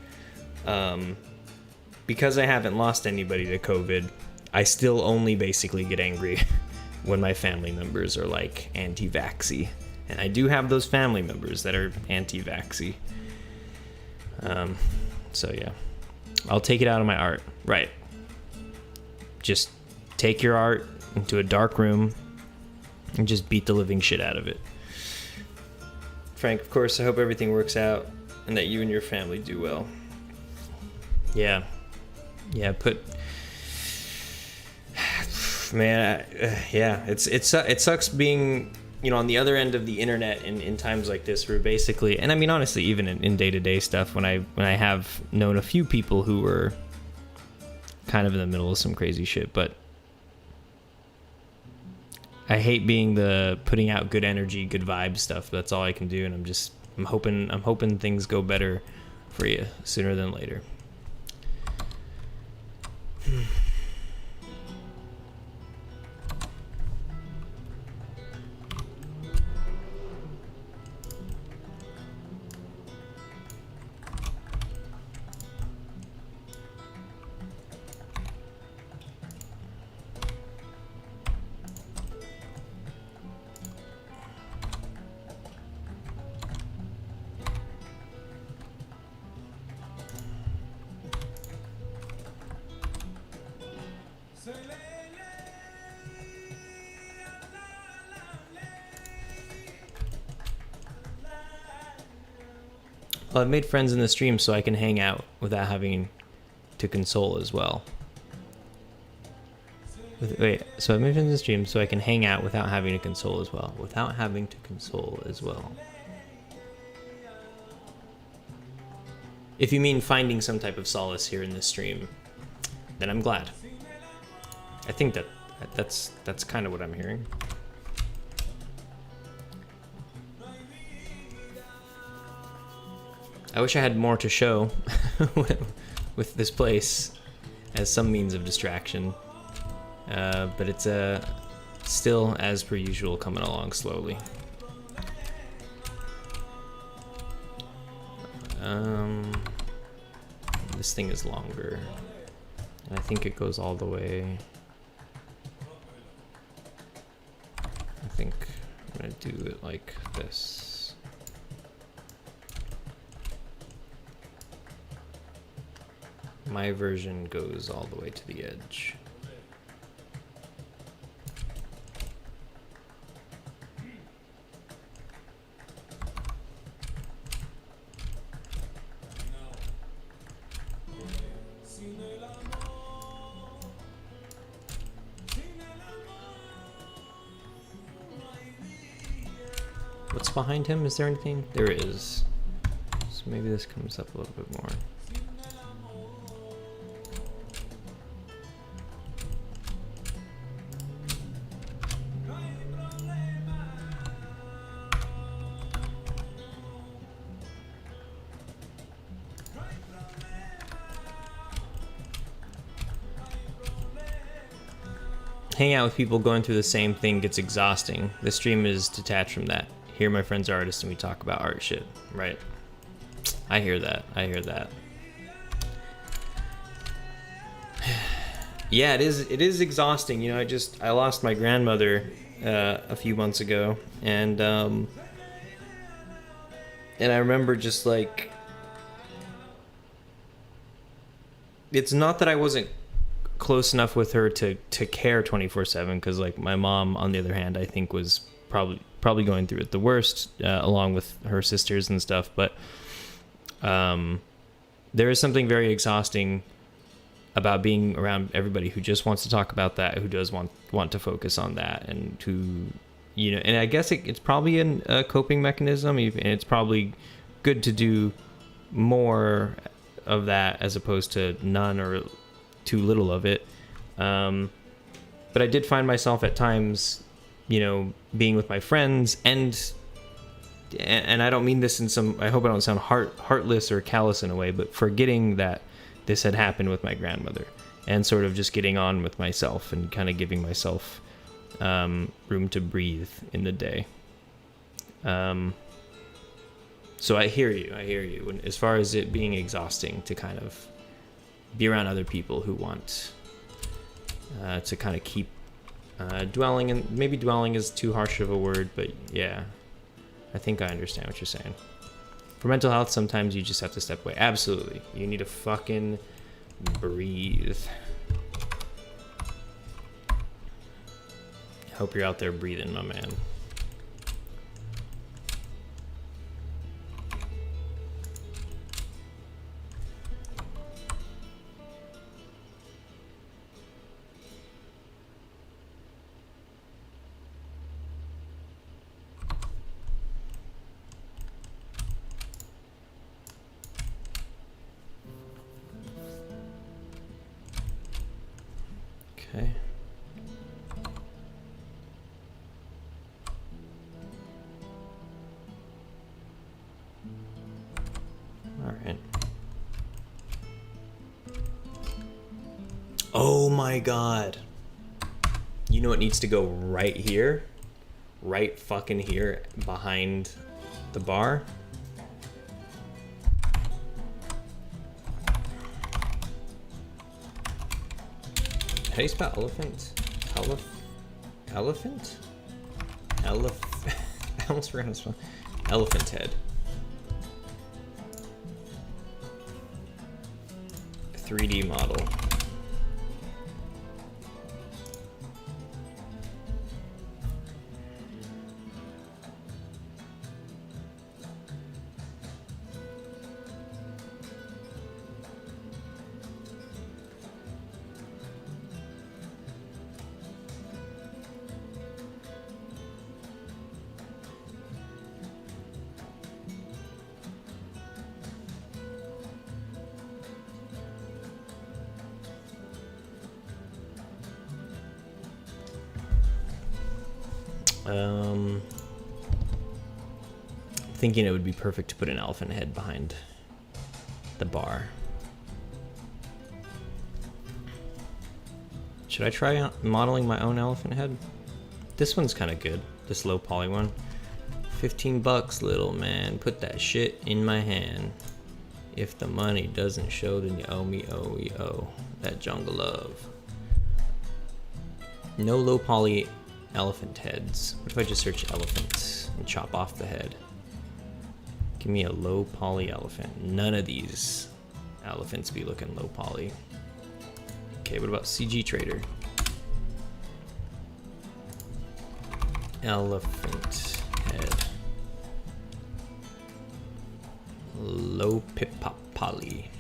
Because I haven't lost anybody to COVID, I still only basically get angry when my family members are like anti-vaxxy And I do have those family members that are anti-vaxxy. So yeah, I'll take it out of my art. Right. Just take your art into a dark room and just beat the living shit out of it. Frank, of course, I hope everything works out and that you and your family do well. Yeah. Yeah, man, yeah, it sucks being, on the other end of the internet in times like this, where basically, and I mean, honestly, even in day-to-day stuff, when I have known a few people who were kind of in the middle of some crazy shit, but I hate being the putting out good energy, good vibe stuff. That's all I can do, and I'm hoping things go better for you sooner than later. Well, I've made friends in the stream so I can hang out without having to console as well. So I've made friends in the stream so I can hang out without having to console as well. Without having to console as well. If you mean finding some type of solace here in this stream, then I'm glad. I think that's kind of what I'm hearing. I wish I had more to show with this place as some means of distraction, but it's still, as per usual, coming along slowly. This thing is longer, and I think it goes all the way. I think I'm gonna do it like this. My version goes all the way to the edge. What's behind him? Is there anything? There is. So maybe this comes up a little bit more. Hang out with people going through the same thing gets exhausting. The stream is detached from that. Here my friends are artists and we talk about art shit. Right. I hear that. I hear that. Yeah, it is exhausting. I lost my grandmother a few months ago, and I remember just like, it's not that I wasn't close enough with her to care 24/7, because like my mom, on the other hand, I think was probably going through it the worst, along with her sisters and stuff. But there is something very exhausting about being around everybody who just wants to talk about that, who does want to focus on that, and who, and I guess it's probably a coping mechanism, and it's probably good to do more of that as opposed to none or too little of it. But I did find myself at times, being with my friends, and I don't mean this in some, I hope I don't sound heartless or callous in a way, but forgetting that this had happened with my grandmother, and sort of just getting on with myself and kind of giving myself room to breathe in the day. So I hear you. And as far as it being exhausting to kind of be around other people who want to kind of keep dwelling, and maybe dwelling is too harsh of a word, but yeah, I think I understand what you're saying. For mental health, sometimes you just have to step away. Absolutely. You need to fucking breathe. Hope you're out there breathing, my man. Okay. All right. Oh my God. You know what needs to go right here? Right fucking here behind the bar? How do you spell elephant? Elephant? I almost forgot how to spell. Elephant head. 3D model. Thinking it would be perfect to put an elephant head behind the bar. Should I try modeling my own elephant head? This one's kind of good, this low poly one. 15 bucks, little man. Put that shit in my hand. If the money doesn't show, then you owe me, that jungle love. No low poly elephant heads. What if I just search elephants and chop off the head? Give me a low poly elephant. None of these elephants be looking low poly. Okay, what about CG Trader? Elephant head. Low pip pop poly.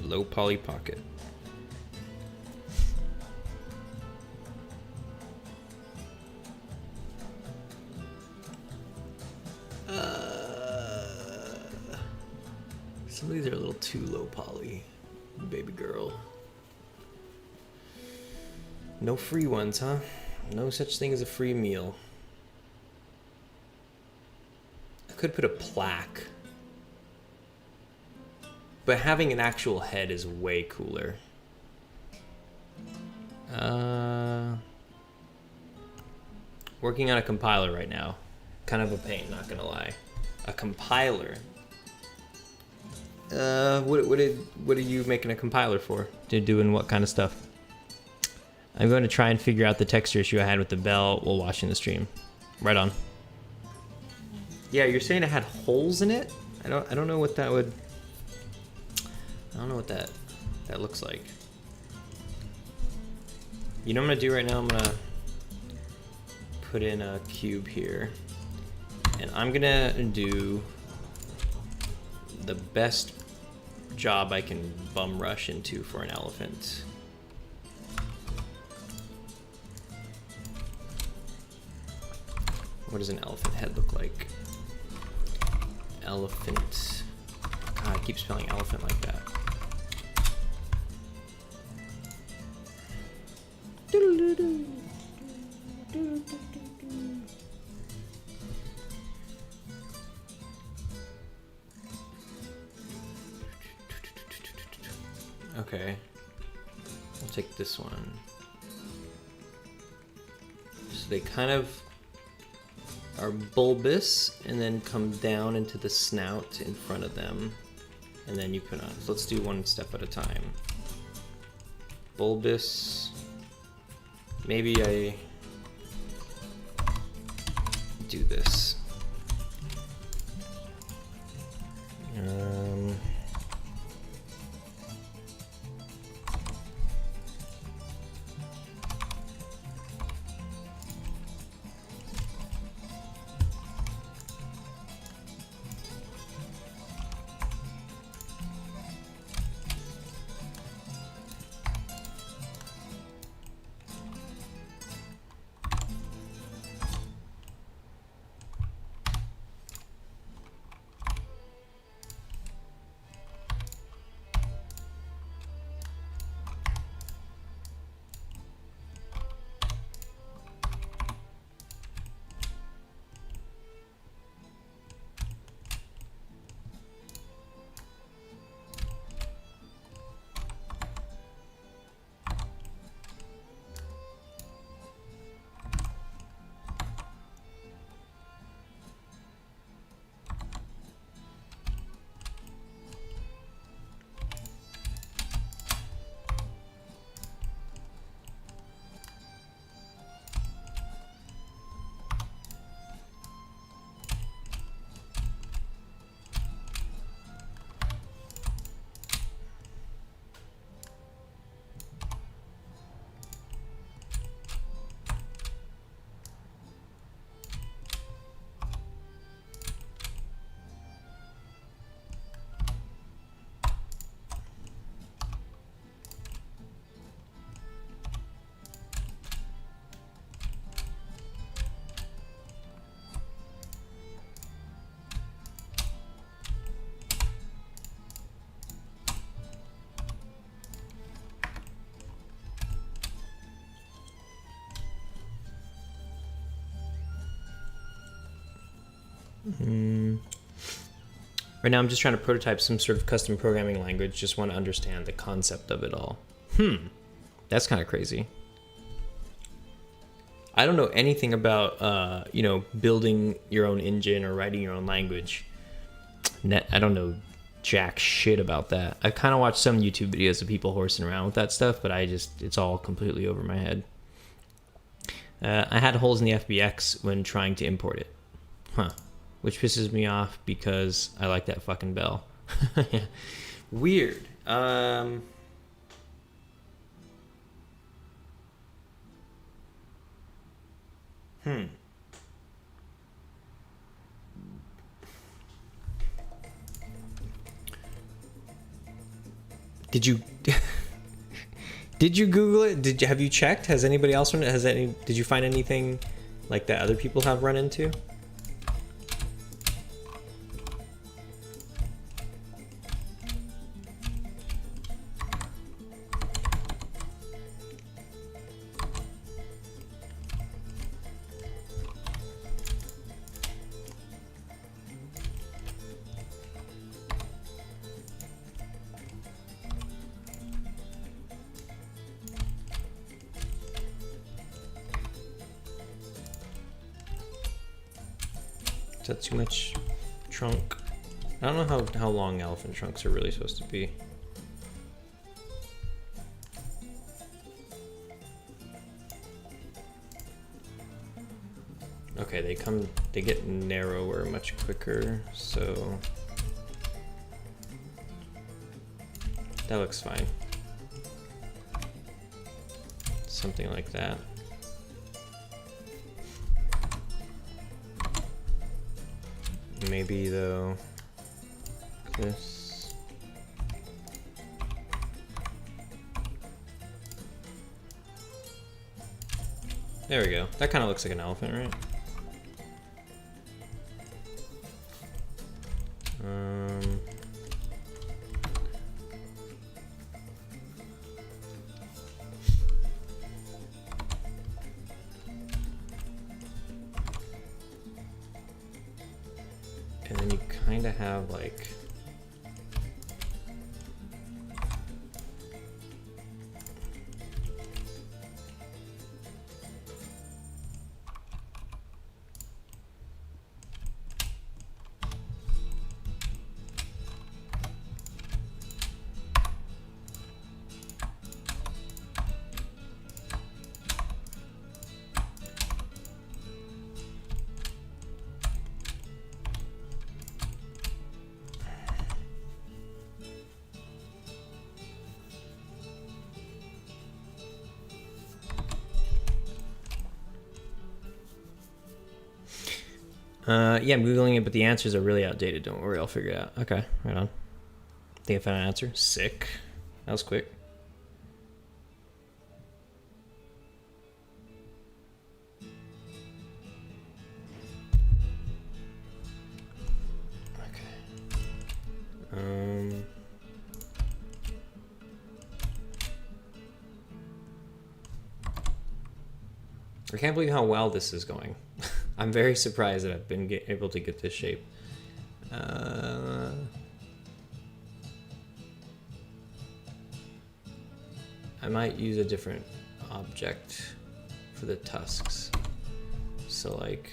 Low poly pocket. Some of these are a little too low poly, baby girl. No free ones, huh? No such thing as a free meal. I could put a plaque, but having an actual head is way cooler. Working on a compiler right now. Kind of a pain, not gonna lie. A compiler. What are you making a compiler for? Doing what kind of stuff? I'm going to try and figure out the texture issue I had with the bell while watching the stream. Right on. Yeah, you're saying it had holes in it? I don't know what that would. I don't know what that looks like. You know what I'm gonna do right now? I'm gonna put in a cube here, and I'm gonna do the best job I can bum rush into for an elephant. What does an elephant head look like? Elephant. God, I keep spelling elephant like that. Okay, we'll take this one. So they kind of are bulbous and then come down into the snout in front of them, and then you put on. So let's do one step at a time. Bulbous. Maybe I do this. Um, Right now I'm just trying to prototype some sort of custom programming language. Just want to understand the concept of it all. That's kind of crazy. I don't know anything about, building your own engine or writing your own language. I don't know jack shit about that. I've kind of watched some YouTube videos of people horsing around with that stuff, but it's all completely over my head. I had holes in the FBX when trying to import it. Which pisses me off because I like that fucking bell. Weird. Did you did you Google it? Have you checked? Has anybody else did you find anything like that other people have run into? Is that too much trunk? I don't know how long elephant trunks are really supposed to be. Okay, they get narrower much quicker, so that looks fine. Something like that. Maybe though, this. There we go. That kind of looks like an elephant, right? And then you kind of have like Yeah, I'm Googling it, but the answers are really outdated. Don't worry, I'll figure it out. Okay, right on. Think I found an answer. Sick. That was quick. I can't believe how well this is going. I'm very surprised that I've been able to get this shape. I might use a different object for the tusks. So like...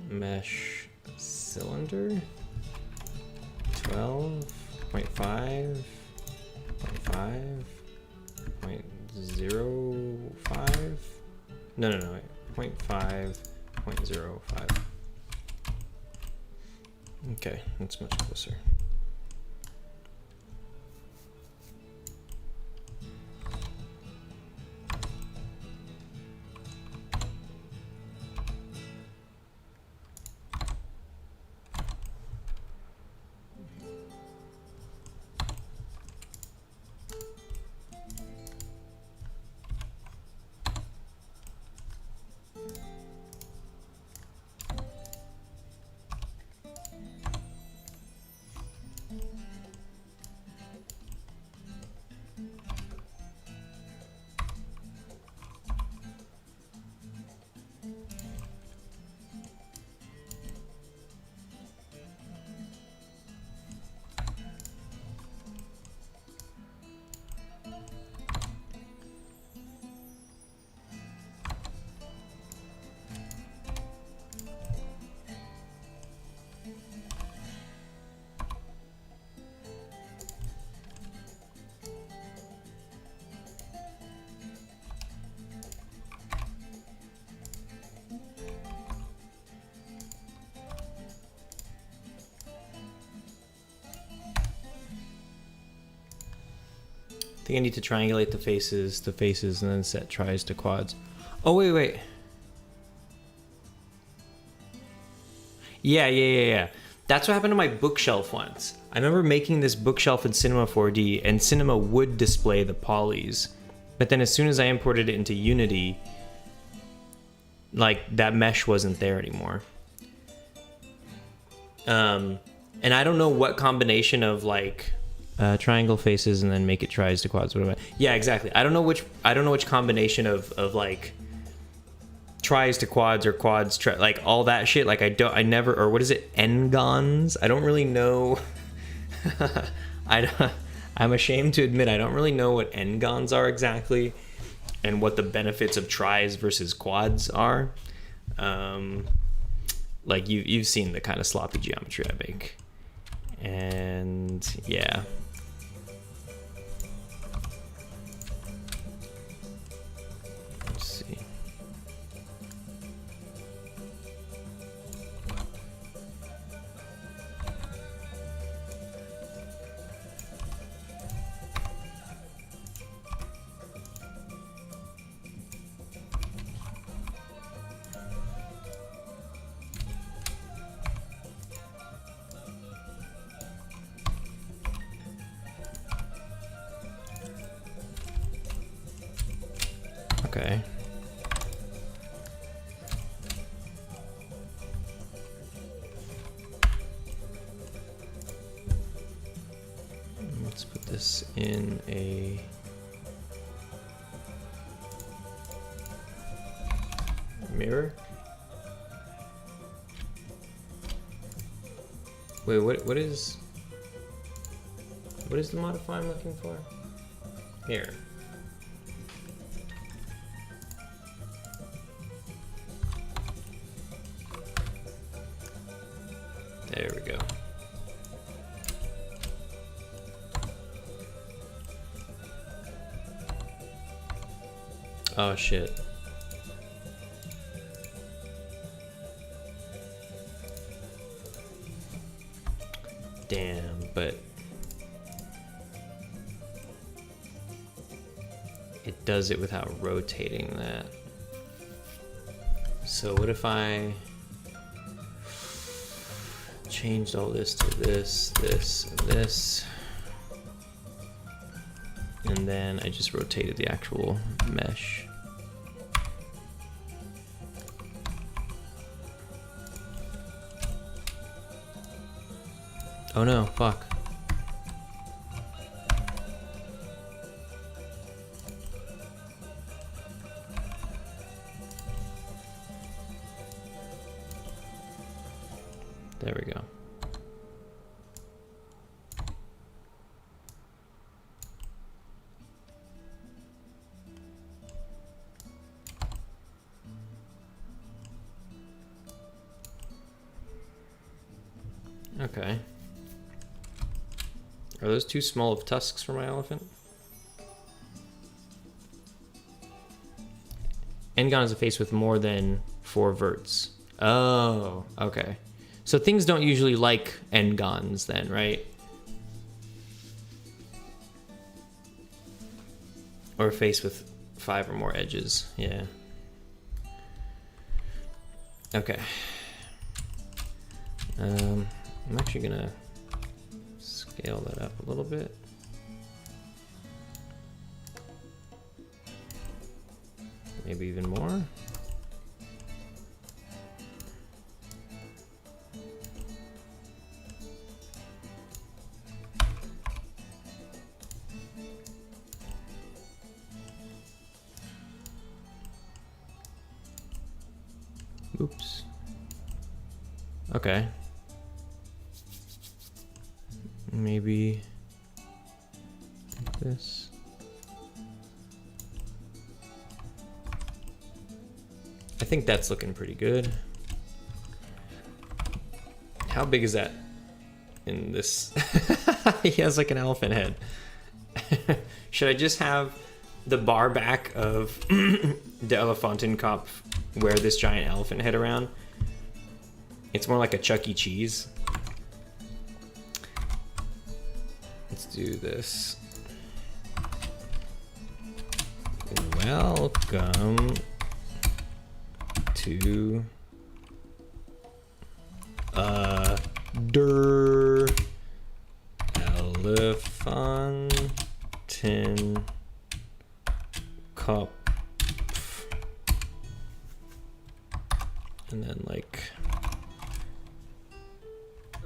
mesh cylinder 12.5 0.05. No, wait. 0.5.05. Okay, that's much closer. I think I need to triangulate the faces, and then set tries to quads. Oh, wait. Yeah. That's what happened to my bookshelf once. I remember making this bookshelf in Cinema 4D, and Cinema would display the polys. But then as soon as I imported it into Unity, like, that mesh wasn't there anymore. And I don't know what combination of, like... triangle faces and then make it tries to quads. What am I? Yeah, exactly. I don't know which combination of like tries to quads or quads like all that shit. Like I never, or what is it? N-gons? I don't really know. I'm ashamed to admit I don't really know what N-gons are exactly and what the benefits of tries versus quads are. Like you've seen the kind of sloppy geometry I make. And yeah. Let's see. Okay. Let's put this in a mirror. Wait, what is the modify I'm looking for? Here. There we go. Oh shit. Damn, but it does it without rotating that. so what if I changed all this to this, this, and this, and then I just rotated the actual mesh. Oh no, fuck. There we go. Okay. Are those too small of tusks for my elephant? Ngon is a face with more than 4 verts. Oh, okay. So things don't usually like Ngons then, right? Or a face with 5 or more edges, yeah. Okay. I'm actually gonna scale that up a little bit. Maybe even more. Oops. Okay. Maybe like this. I think that's looking pretty good. How big is that in this? He has like an elephant head. Should I just have the bar back of the Elefantenkopf wear this giant elephant head around? It's more like a Chuck E. Cheese. Let's do this. Welcome to Der Elefantenkopf. And then like,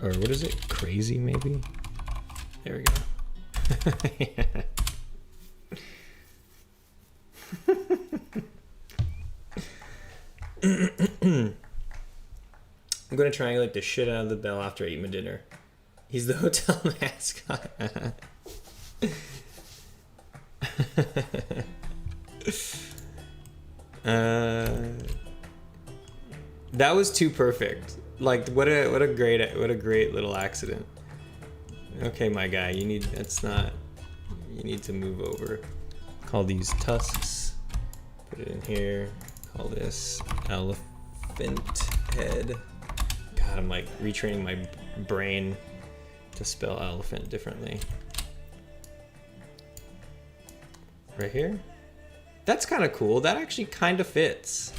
or what is it? Crazy maybe? There we go. Yeah. I'm gonna triangulate the shit out of the bell after I eat my dinner. He's the hotel mascot. That was too perfect. Like what a great little accident. Okay, my guy, you need to move over. Call these tusks. Put it in here. Call this elephant head. God, I'm like retraining my brain to spell elephant differently. Right here? That's kind of cool. That actually kind of fits.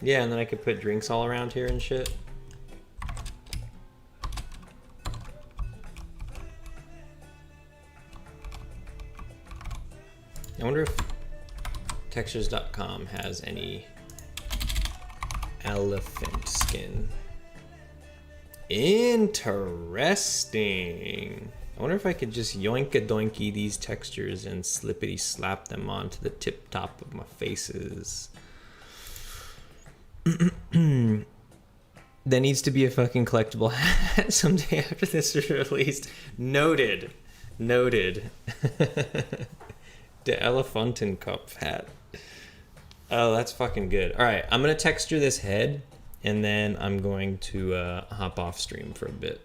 Yeah, and then I could put drinks all around here and shit. I wonder if textures.com has any elephant skin. Interesting. I wonder if I could just yoink-a-doinky these textures and slippity-slap them onto the tip top of my faces. There needs to be a fucking collectible hat someday after this is released. Noted. Noted. The Elefantenkopf hat. Oh, that's fucking good. All right, I'm gonna texture this head, and then I'm going to hop off stream for a bit.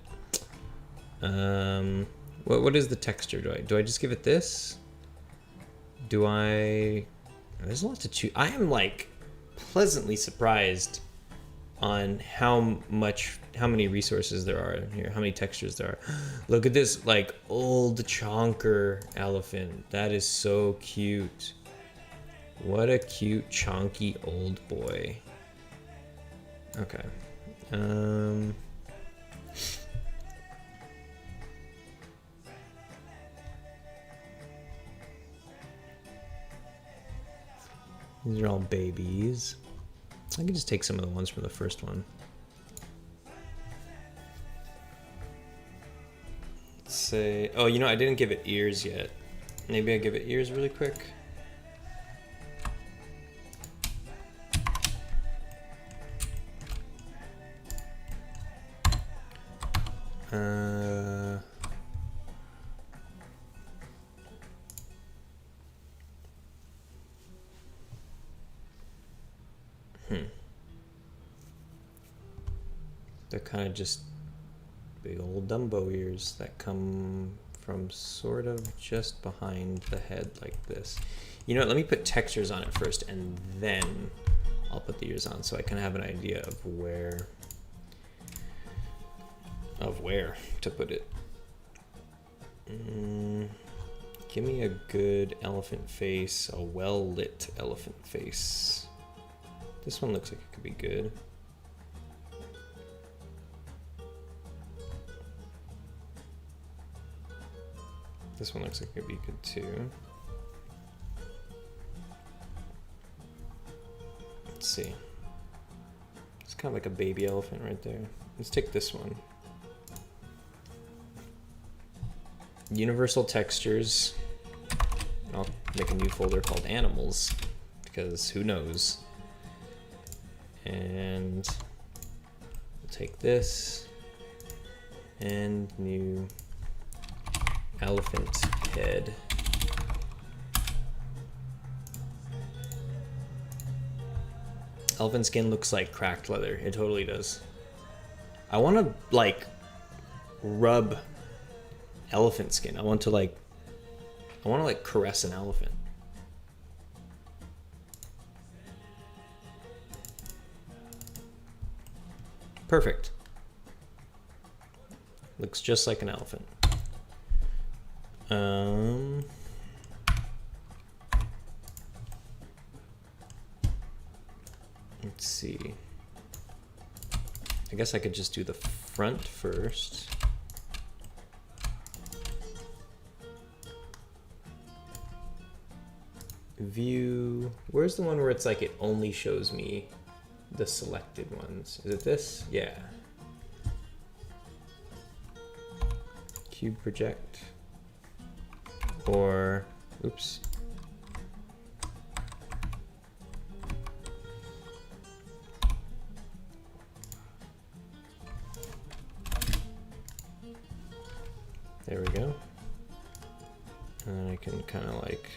What is the texture? Do I just give it this? Do I? There's a lot to choose. I am like pleasantly surprised on how many resources there are in here, how many textures there are. Look at this like old chonker elephant. That is so cute. What a cute, chonky old boy. Okay. These are all babies. I can just take some of the ones from the first one. Let's say, oh, you know, I didn't give it ears yet. Maybe I give it ears really quick. They're kind of just big old Dumbo ears that come from sort of just behind the head like this. You know what, let me put textures on it first and then I'll put the ears on so I can have an idea of where to put it. Give me a good elephant face, a well-lit elephant face. This one looks like it could be good. This one looks like it could be good too. Let's see. It's kind of like a baby elephant right there. Let's take this one. Universal textures. I'll make a new folder called animals because who knows. And we'll take this and new elephant head. Elephant skin looks like cracked leather. It totally does. I want to like rub elephant skin. I want to like caress an elephant. Perfect. Looks just like an elephant. Let's see. I guess I could just do the front first. View. Where's the one where it's like it only shows me the selected ones? Is it this? Yeah. Cube project. Or, oops. There we go. And I can kind of like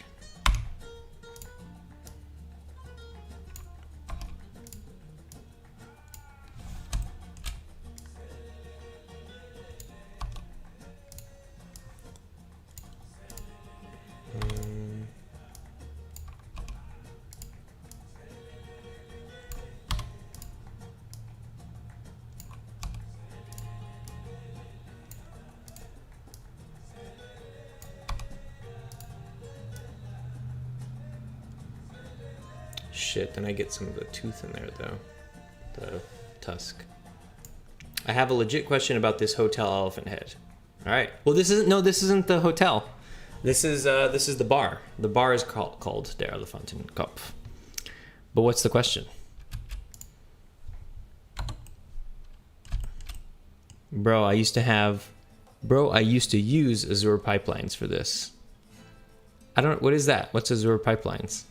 shit, then I get some of the tooth in there though. The tusk. I have a legit question about this hotel elephant head. Alright. Well, this isn't the hotel. This is the bar. The bar is called Der Elefantenkopf. But what's the question? Bro, I used to use Azure pipelines for this. What is that? What's Azure pipelines?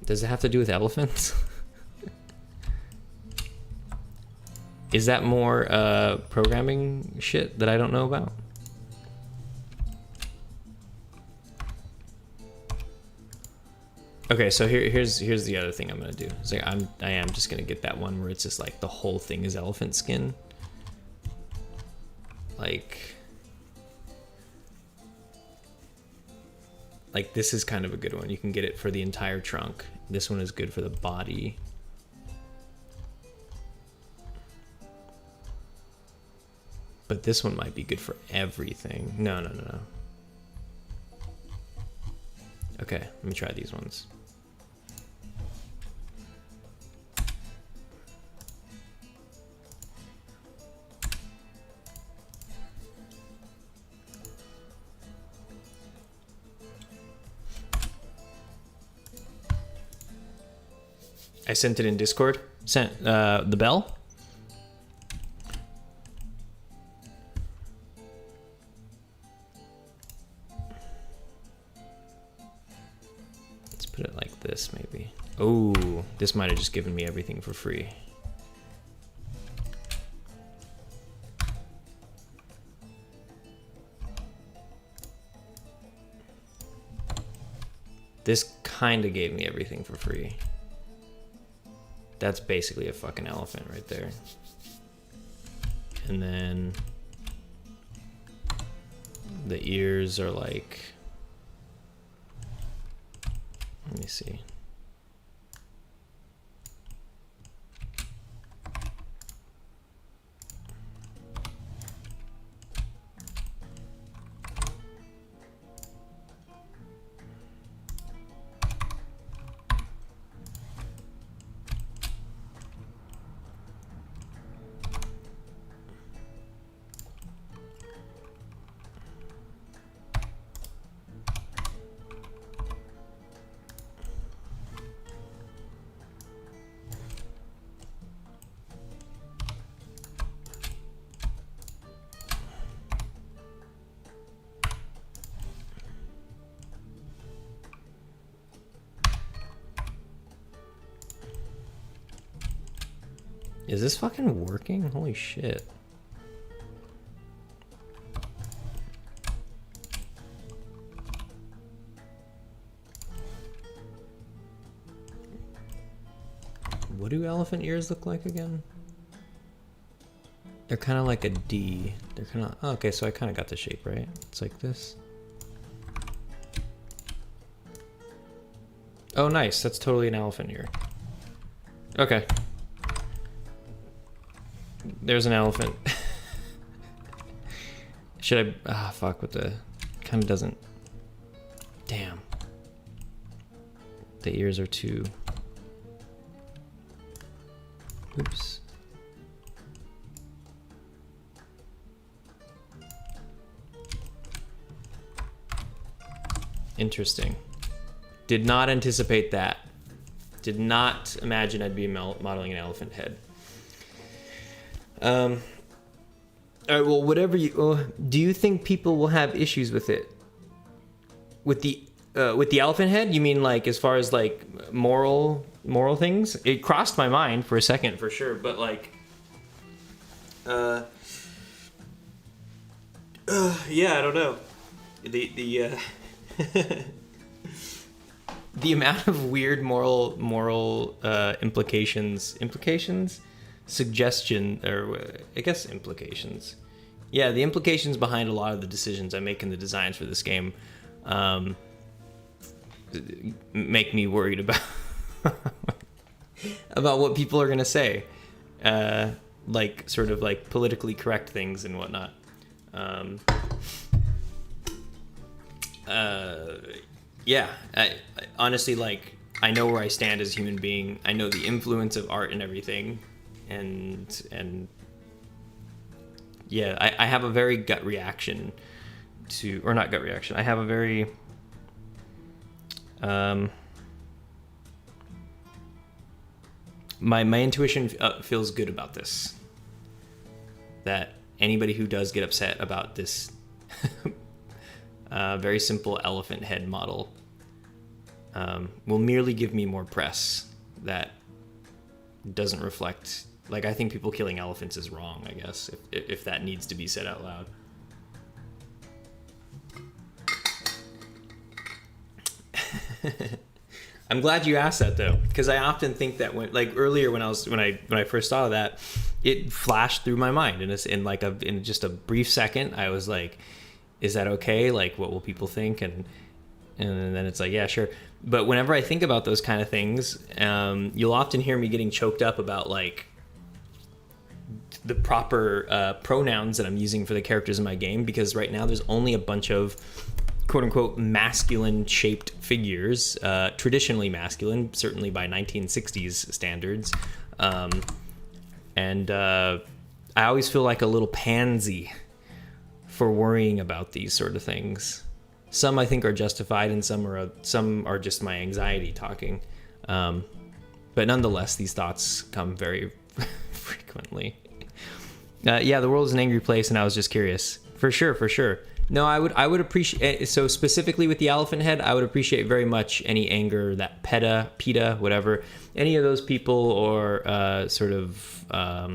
Does it have to do with elephants? Is that more programming shit that I don't know about? Okay, so here's the other thing I'm gonna do. It's like I am just gonna get that one where it's just like the whole thing is elephant skin. Like this is kind of a good one. You can get it for the entire trunk. This one is good for the body. But this one might be good for everything. No. Okay, let me try these ones. I sent it in Discord. Sent the bell. Let's put it like this, maybe. Oh, this might have just given me everything for free. This kind of gave me everything for free. That's basically a fucking elephant right there. And then the ears are like, let me see. Is this fucking working? Holy shit. What do elephant ears look like again? They're kind of like a D. They're kind of... Oh, okay, so I kind of got the shape, right? It's like this. Oh, nice. That's totally an elephant ear. Okay. There's an elephant. Should I... Ah, fuck with the... Kind of doesn't... Damn. The ears are too... Oops. Interesting. Did not anticipate that. Did not imagine I'd be modeling an elephant head. All right, well, whatever you... do you think people will have issues with it? With the elephant head? You mean like as far as like moral things? It crossed my mind for a second for sure, but like... yeah, I don't know. The the amount of weird moral implications, suggestion, or I guess implications. Yeah, the implications behind a lot of the decisions I make in the designs for this game make me worried about about what people are gonna say, like sort of like politically correct things and whatnot. Yeah, I honestly, like, I know where I stand as a human being. I know the influence of art and everything, and yeah, I have a very gut reaction to, or not gut reaction. I have a very my intuition feels good about this. That anybody who does get upset about this very simple elephant head model will merely give me more press that doesn't reflect... Like, I think people killing elephants is wrong, I guess, if that needs to be said out loud. I'm glad you asked that, though, because I often think that when, like earlier when I first thought of that, it flashed through my mind, and in just a brief second, I was like, is that okay? Like, what will people think? And then it's like, yeah, sure. But whenever I think about those kind of things, you'll often hear me getting choked up about like the proper pronouns that I'm using for the characters in my game, because right now there's only a bunch of quote-unquote masculine-shaped figures, traditionally masculine, certainly by 1960s standards. And I always feel like a little pansy for worrying about these sort of things. Some I think are justified, and some are just my anxiety talking. But nonetheless, these thoughts come very frequently. Yeah, the world is an angry place, and I was just curious. For sure. No, I would appreciate, so specifically with the elephant head, I would appreciate very much any anger that PETA, whatever, any of those people, or sort of, I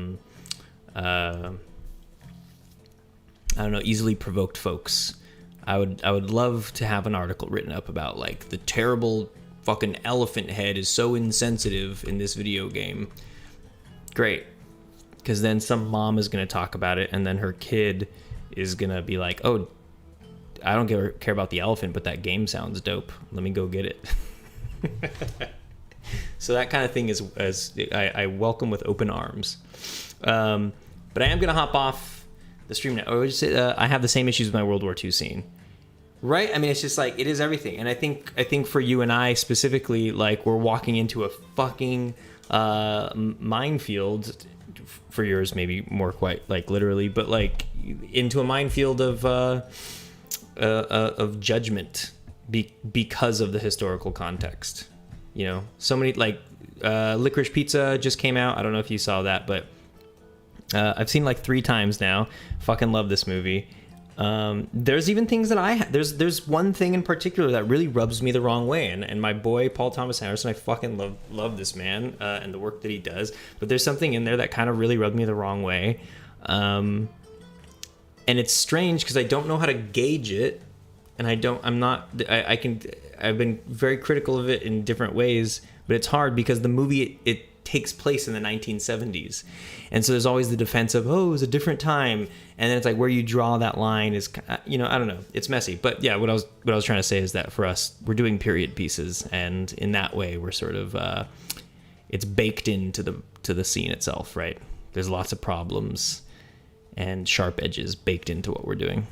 don't know, easily provoked folks. I would love to have an article written up about, like, the terrible fucking elephant head is so insensitive in this video game. Great. Because then some mom is going to talk about it, and then her kid is going to be like, oh, I don't care about the elephant, but that game sounds dope. Let me go get it. So that kind of thing is I welcome with open arms. But I am going to hop off the stream now. I have the same issues with my World War II scene. Right? I mean, it's just like, it is everything. And I think for you and I specifically, like, we're walking into a fucking minefield. For yours, maybe more quite, like, literally, but, like, into a minefield of judgment because of the historical context. You know, so many, like, Licorice Pizza just came out. I don't know if you saw that, but I've seen like 3 times now. Fucking love this movie. There's even things that there's one thing in particular that really rubs me the wrong way, and my boy Paul Thomas Anderson, I fucking love this man and the work that he does, but there's something in there that kind of really rubbed me the wrong way, and it's strange because I don't know how to gauge it, and I've been very critical of it in different ways, but it's hard because the movie it takes place in the 1970s, and so there's always the defense of, oh, it was a different time, and then it's like where you draw that line is, you know, I don't know, it's messy. But yeah, what I was trying to say is that for us, we're doing period pieces, and in that way we're sort of it's baked into the scene itself, right? There's lots of problems and sharp edges baked into what we're doing.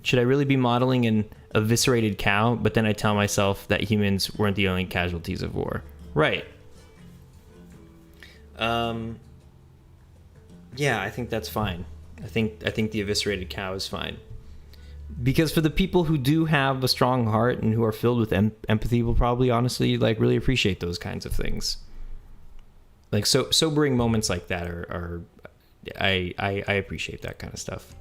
Should I really be modeling an eviscerated cow, but then I tell myself that humans weren't the only casualties of war? Right. Yeah, I think that's fine. I think the eviscerated cow is fine. Because for the people who do have a strong heart and who are filled with empathy will probably honestly, like, really appreciate those kinds of things. Like, sobering moments like that are I appreciate that kind of stuff.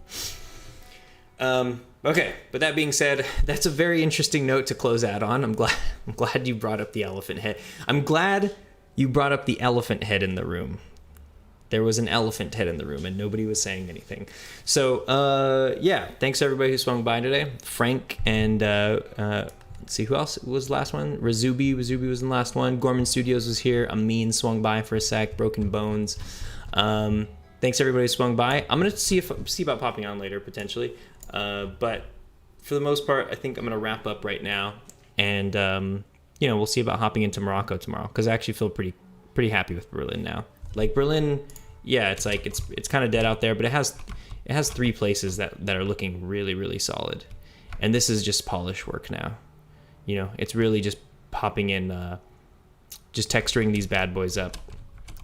Okay, but that being said, that's a very interesting note to close out on. I'm glad you brought up the elephant head. I'm glad you brought up the elephant head in the room. There was an elephant head in the room, and nobody was saying anything. So, yeah, thanks everybody who swung by today. Frank and, let's see, who else was the last one? Razubi was in the last one. Gorman Studios was here. Amin swung by for a sec. Broken Bones. Thanks everybody who swung by. I'm going to see about popping on later, potentially. But for the most part, I think I'm going to wrap up right now. And, you know, we'll see about hopping into Morocco tomorrow, because I actually feel pretty happy with Berlin now. Like, Berlin, yeah, it's like it's kind of dead out there, but it has 3 places that are looking really, really solid. And this is just polish work now. You know, it's really just popping in, just texturing these bad boys up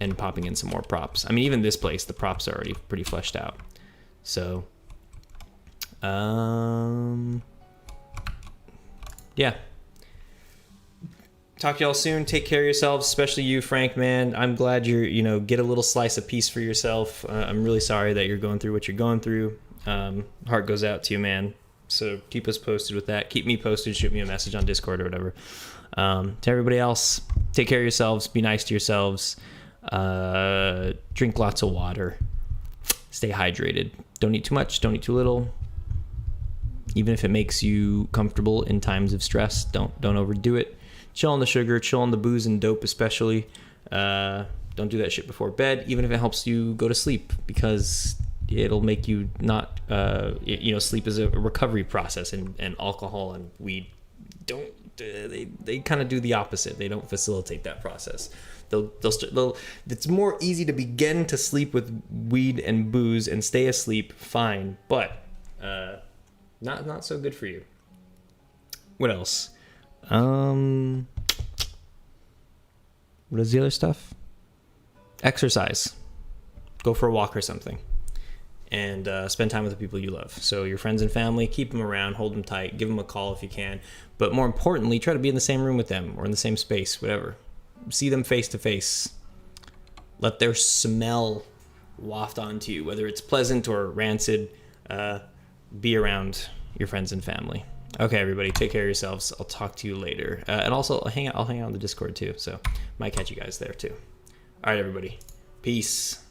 and popping in some more props. I mean, even this place, the props are already pretty fleshed out. So, yeah. Talk to y'all soon. Take care of yourselves, especially you, Frank, man. I'm glad get a little slice of peace for yourself. I'm really sorry that you're going through what you're going through. Heart goes out to you, man. So keep us posted with that. Keep me posted. Shoot me a message on Discord or whatever. To everybody else, take care of yourselves. Be nice to yourselves. Drink lots of water. Stay hydrated. Don't eat too much. Don't eat too little. Even if it makes you comfortable in times of stress, don't overdo it. Chill on the sugar, chill on the booze and dope especially. Don't do that shit before bed, even if it helps you go to sleep, because it'll make you not, sleep is a recovery process, and alcohol and weed they kind of do the opposite. They don't facilitate that process. It's more easy to begin to sleep with weed and booze and stay asleep, fine, but not so good for you. What else? What is the other stuff? Exercise. Go for a walk or something. And spend time with the people you love. So your friends and family, keep them around, hold them tight, give them a call if you can. But more importantly, try to be in the same room with them or in the same space, whatever. See them face to face. Let their smell waft onto you, whether it's pleasant or rancid. Be around your friends and family. Okay, everybody, take care of yourselves. I'll talk to you later. And also, I'll hang out on the Discord too, so might catch you guys there too. All right, everybody. Peace.